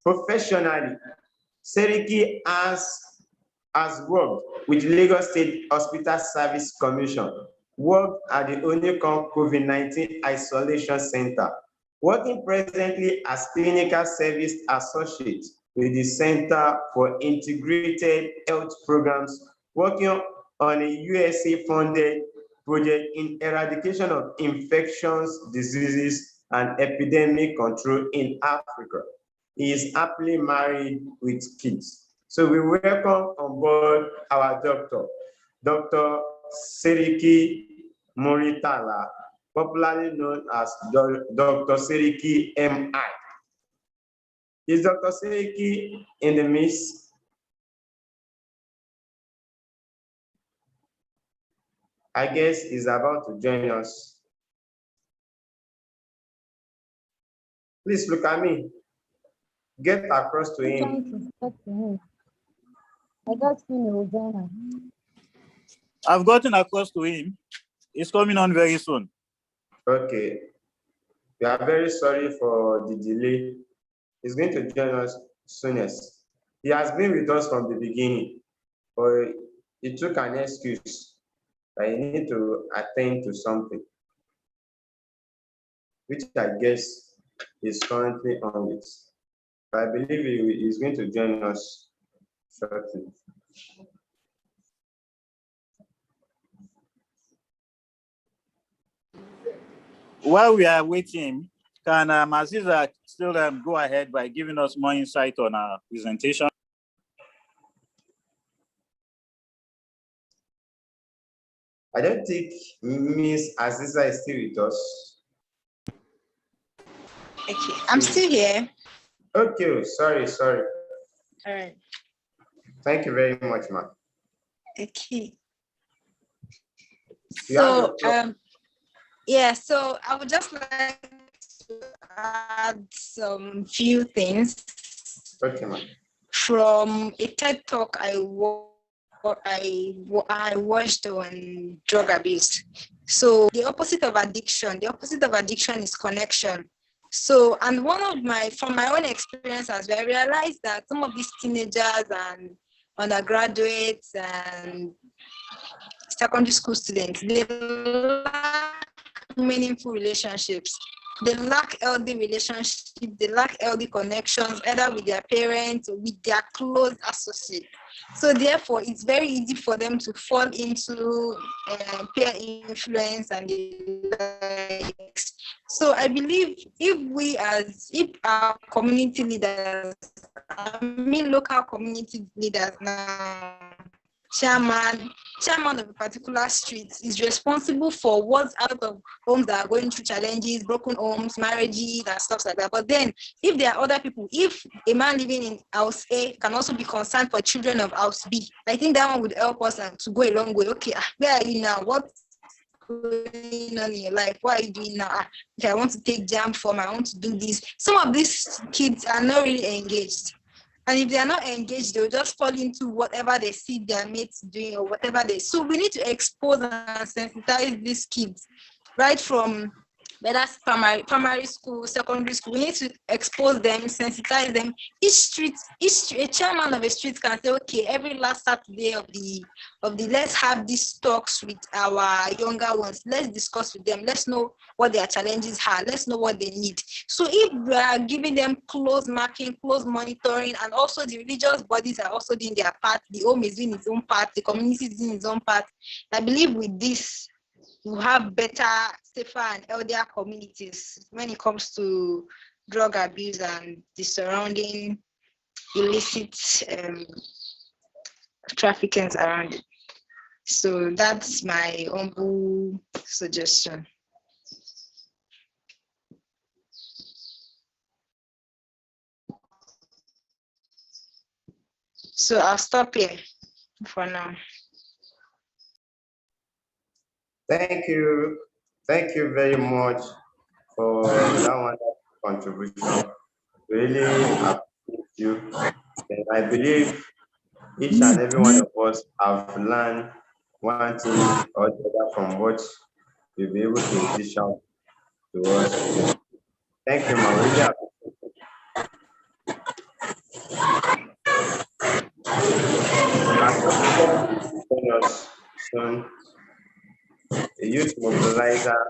Professionally, Seriki has worked with Lagos State Hospital Service Commission, worked at the Onicon COVID-19 Isolation Center, working presently as Clinical Service Associate with the Center for Integrated Health Programs, working on a USA-funded project in eradication of infectious diseases and epidemic control in Africa. He is happily married with kids. So we welcome on board our doctor, Dr. Seriki Muritala, popularly known as Dr. Seriki MI. Is Dr. Seriki in the midst? I guess he's about to join us. Please look at me. Get across to him. I got him. I've gotten across to him. He's coming on very soon. Okay. We are very sorry for the delay. He's going to join us soonest. He has been with us from the beginning, but he took an excuse that he need to attend to something, which I guess is currently on with. But I believe he is going to join us shortly. While we are waiting, can Aziza still go ahead by giving us more insight on our presentation? I don't think Miss Aziza is still with us. Okay, I'm still here. Okay, sorry. All right. Thank you very much, ma'am. Okay. You have So the floor. yeah, so I would just like to add some few things Okay, ma'am. from a TED talk I watched on drug abuse. So the opposite of addiction is connection. So, and from my own experience as well, I realized that some of these teenagers and undergraduates and secondary school students, they lack meaningful relationships. They lack healthy relationships, they lack healthy connections, either with their parents or with their close associates. So therefore, it's very easy for them to fall into peer influence and the likes. So I believe if our community leaders, local community leaders now, chairman of a particular street is responsible for what's out of homes that are going through challenges, broken homes, marriages, and stuff like that. But then, if there are other people, if a man living in house A can also be concerned for children of house B, I think that one would help us to go a long way. Okay, where are you now? What's going on in your life? What are you doing now? Okay, I want to take jam form. I want to do this. Some of these kids are not really engaged. And if they are not engaged, they'll just fall into whatever they see their mates doing or whatever they. So we need to expose and sensitize these kids right from whether that's primary school, secondary school. We need to expose them, sensitize them. A chairman of a street can say, okay, every last Saturday of the let's have these talks with our younger ones. Let's discuss with them. Let's know what their challenges are. Let's know what they need. So if we are giving them close marking, close monitoring, and also the religious bodies are also doing their part, the home is doing its own part, the community is doing its own part, I believe with this, we'll have better, safer, and healthier communities when it comes to drug abuse and the surrounding illicit traffickings around it. So that's my humble suggestion. So I'll stop here for now. Thank you very much for that wonderful contribution. Really appreciate you. And I believe each and every one of us have learned one thing or the other from what you'll be able to dish out to us. Thank you, ma'am. Really appreciate it. Join us soon. A youth mobilizer.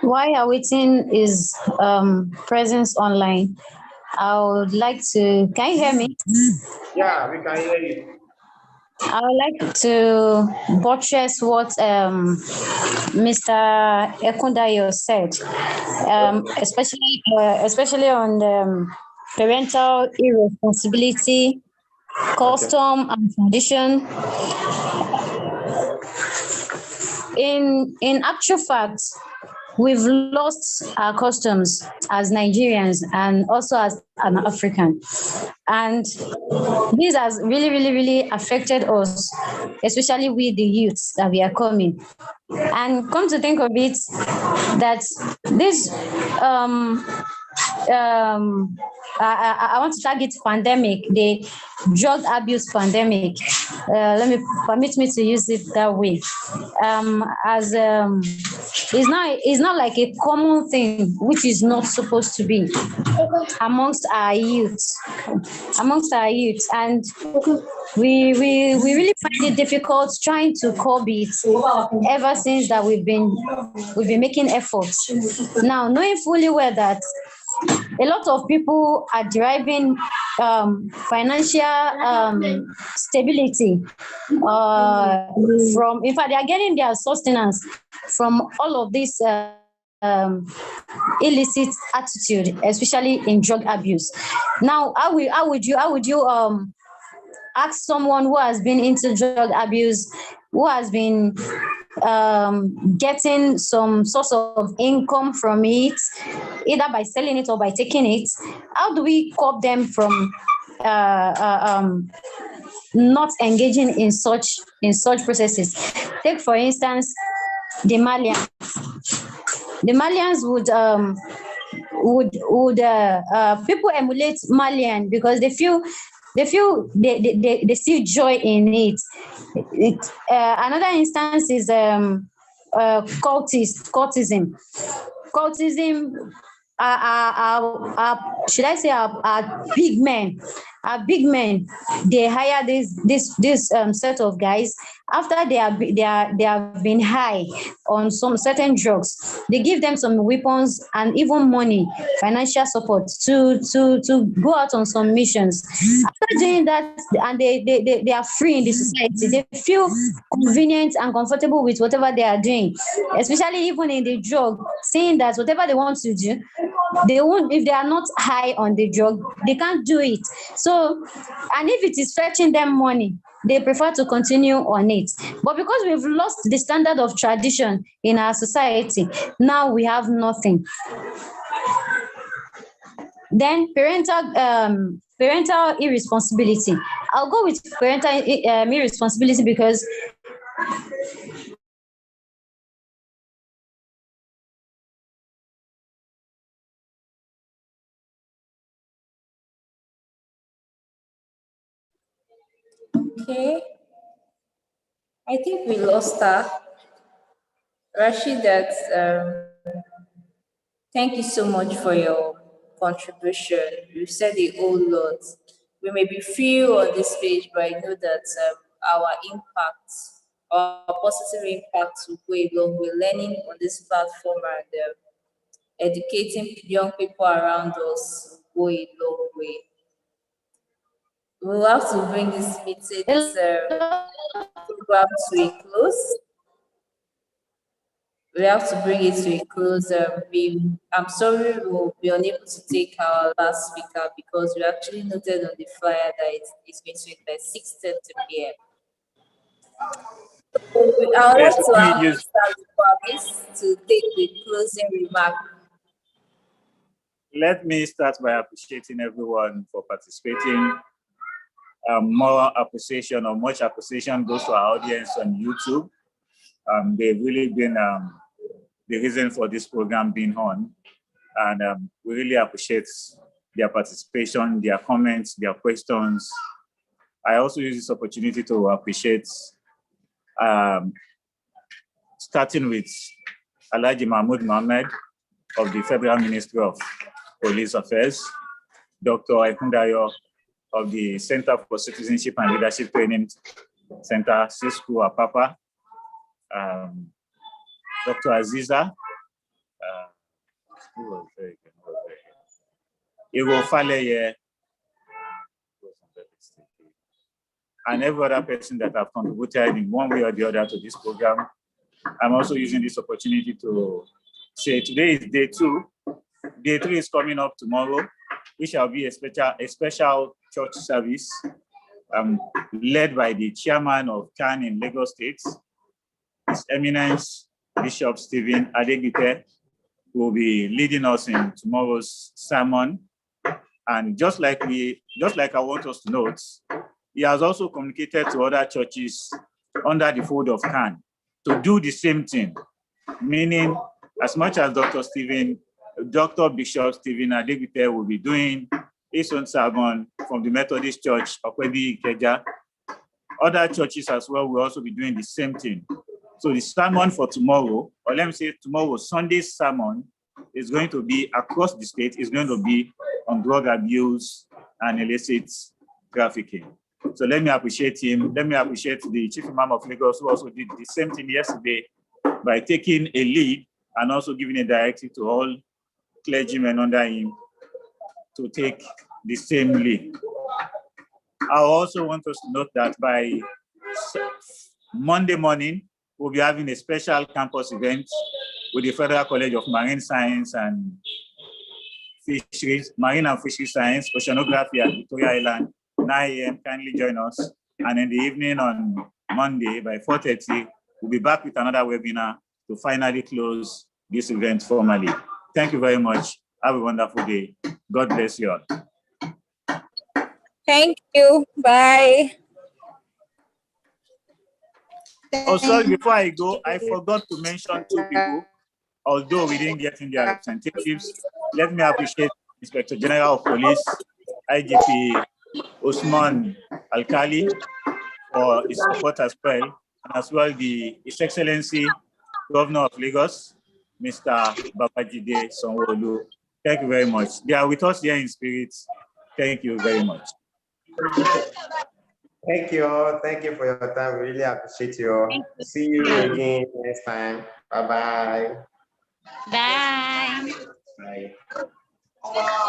While awaiting his presence online, I would like to. Can you hear me? Yeah, we can hear you. I would like to buttress what Mr. Ekundayo said, especially on parental irresponsibility, custom and tradition. In actual fact, we've lost our customs as Nigerians and also as an African. And this has really, really, really affected us, especially with the youths that we are coming. And come to think of it, that this I want to target pandemic, the drug abuse pandemic. Permit me to use it that way. As it's not like a common thing, which is not supposed to be amongst our youth, and we really find it difficult trying to curb it ever since that we've been making efforts. Now, knowing fully well that a lot of people are deriving financial stability from, in fact, they are getting their sustenance from all of this illicit attitude, especially in drug abuse. Now, how would you ask someone who has been into drug abuse who has been getting some source of income from it, either by selling it or by taking it, how do we curb them from not engaging in such processes? Take for instance the Malians. The Malians would people emulate Malian because they feel they see joy in it. Another instance is cultism. Cultism should I say are big men. Big men, they hire this set of guys after they have been high on some certain drugs. They give them some weapons and even money, financial support to go out on some missions. After doing that, and they are free in the society, they feel convenient and comfortable with whatever they are doing, especially even in the drug, saying that whatever they want to do, they won't, if they are not high on the drug, they can't do it. So, and if it is fetching them money, they prefer to continue on it. But because we've lost the standard of tradition in our society, now we have nothing. Then parental irresponsibility. I'll go with parental irresponsibility because Okay, I think we lost her. Rashidat, thank you so much for your contribution. You said a whole lot. We may be few on this page, but I know that our impact, our positive impact will go a long way. Learning on this platform and educating young people around us will go a long way. We'll have to bring this program to a close. We have to bring it to a close. I'm sorry we'll be unable to take our last speaker because we actually noted on the flyer that it's going to be by 6:30 p.m. So I would like to ask Mr. Kwamis to take the closing remark. Let me start by appreciating everyone for participating. More appreciation or much appreciation goes to our audience on YouTube. They've really been the reason for this program being on. And we really appreciate their participation, their comments, their questions. I also use this opportunity to appreciate, starting with Alhaji Mahmoud Mohammed of the Federal Ministry of Police Affairs, Dr. Aikundayo of the Center for Citizenship and Leadership Training Center, CISCU Apapa, Dr. Aziza, Igo Faleye, and every other person that have contributed in one way or the other to this program. I'm also using this opportunity to say today is day 2. Day 3 is coming up tomorrow, which shall be a special church service led by the chairman of CAN in Lagos State, His Eminence Bishop Stephen Adegbite, who will be leading us in tomorrow's sermon. And just like I want us to note, he has also communicated to other churches under the fold of CAN to do the same thing, meaning as much as Dr. Bishop Stephen Adegbite will be doing his own sermon from the Methodist Church of Ikeja, other churches as well will also be doing the same thing. So the sermon for tomorrow, or let me say tomorrow, Sunday's sermon, is going to be across the state, is going to be on drug abuse and illicit trafficking. So let me appreciate him. Let me appreciate the Chief Imam of Lagos, who also did the same thing yesterday by taking a lead and also giving a directive to all clergymen under him to take the same lead. I also want us to note that by Monday morning, we'll be having a special campus event with the Federal College of Marine Science and Fisheries, Marine and Fisheries Science, Oceanography at Victoria Island, 9 a.m. Kindly join us. And in the evening on Monday by 4:30. We'll be back with another webinar to finally close this event formally. Thank you very much. Have a wonderful day. God bless you all. Thank you. Bye. Oh, sorry, before I go, I forgot to mention 2 people, although we didn't get in their representatives. Let me appreciate Inspector General of Police, IGP Usman Alkali, for his support as well, and as well His Excellency, Governor of Lagos, Mr. Babajide Sanwo-Olu. Thank you very much. They are with us here in spirit. Thank you very much. Thank you all. Thank you for your time. We really appreciate you all. See you again next time. Bye-bye. Bye. Bye.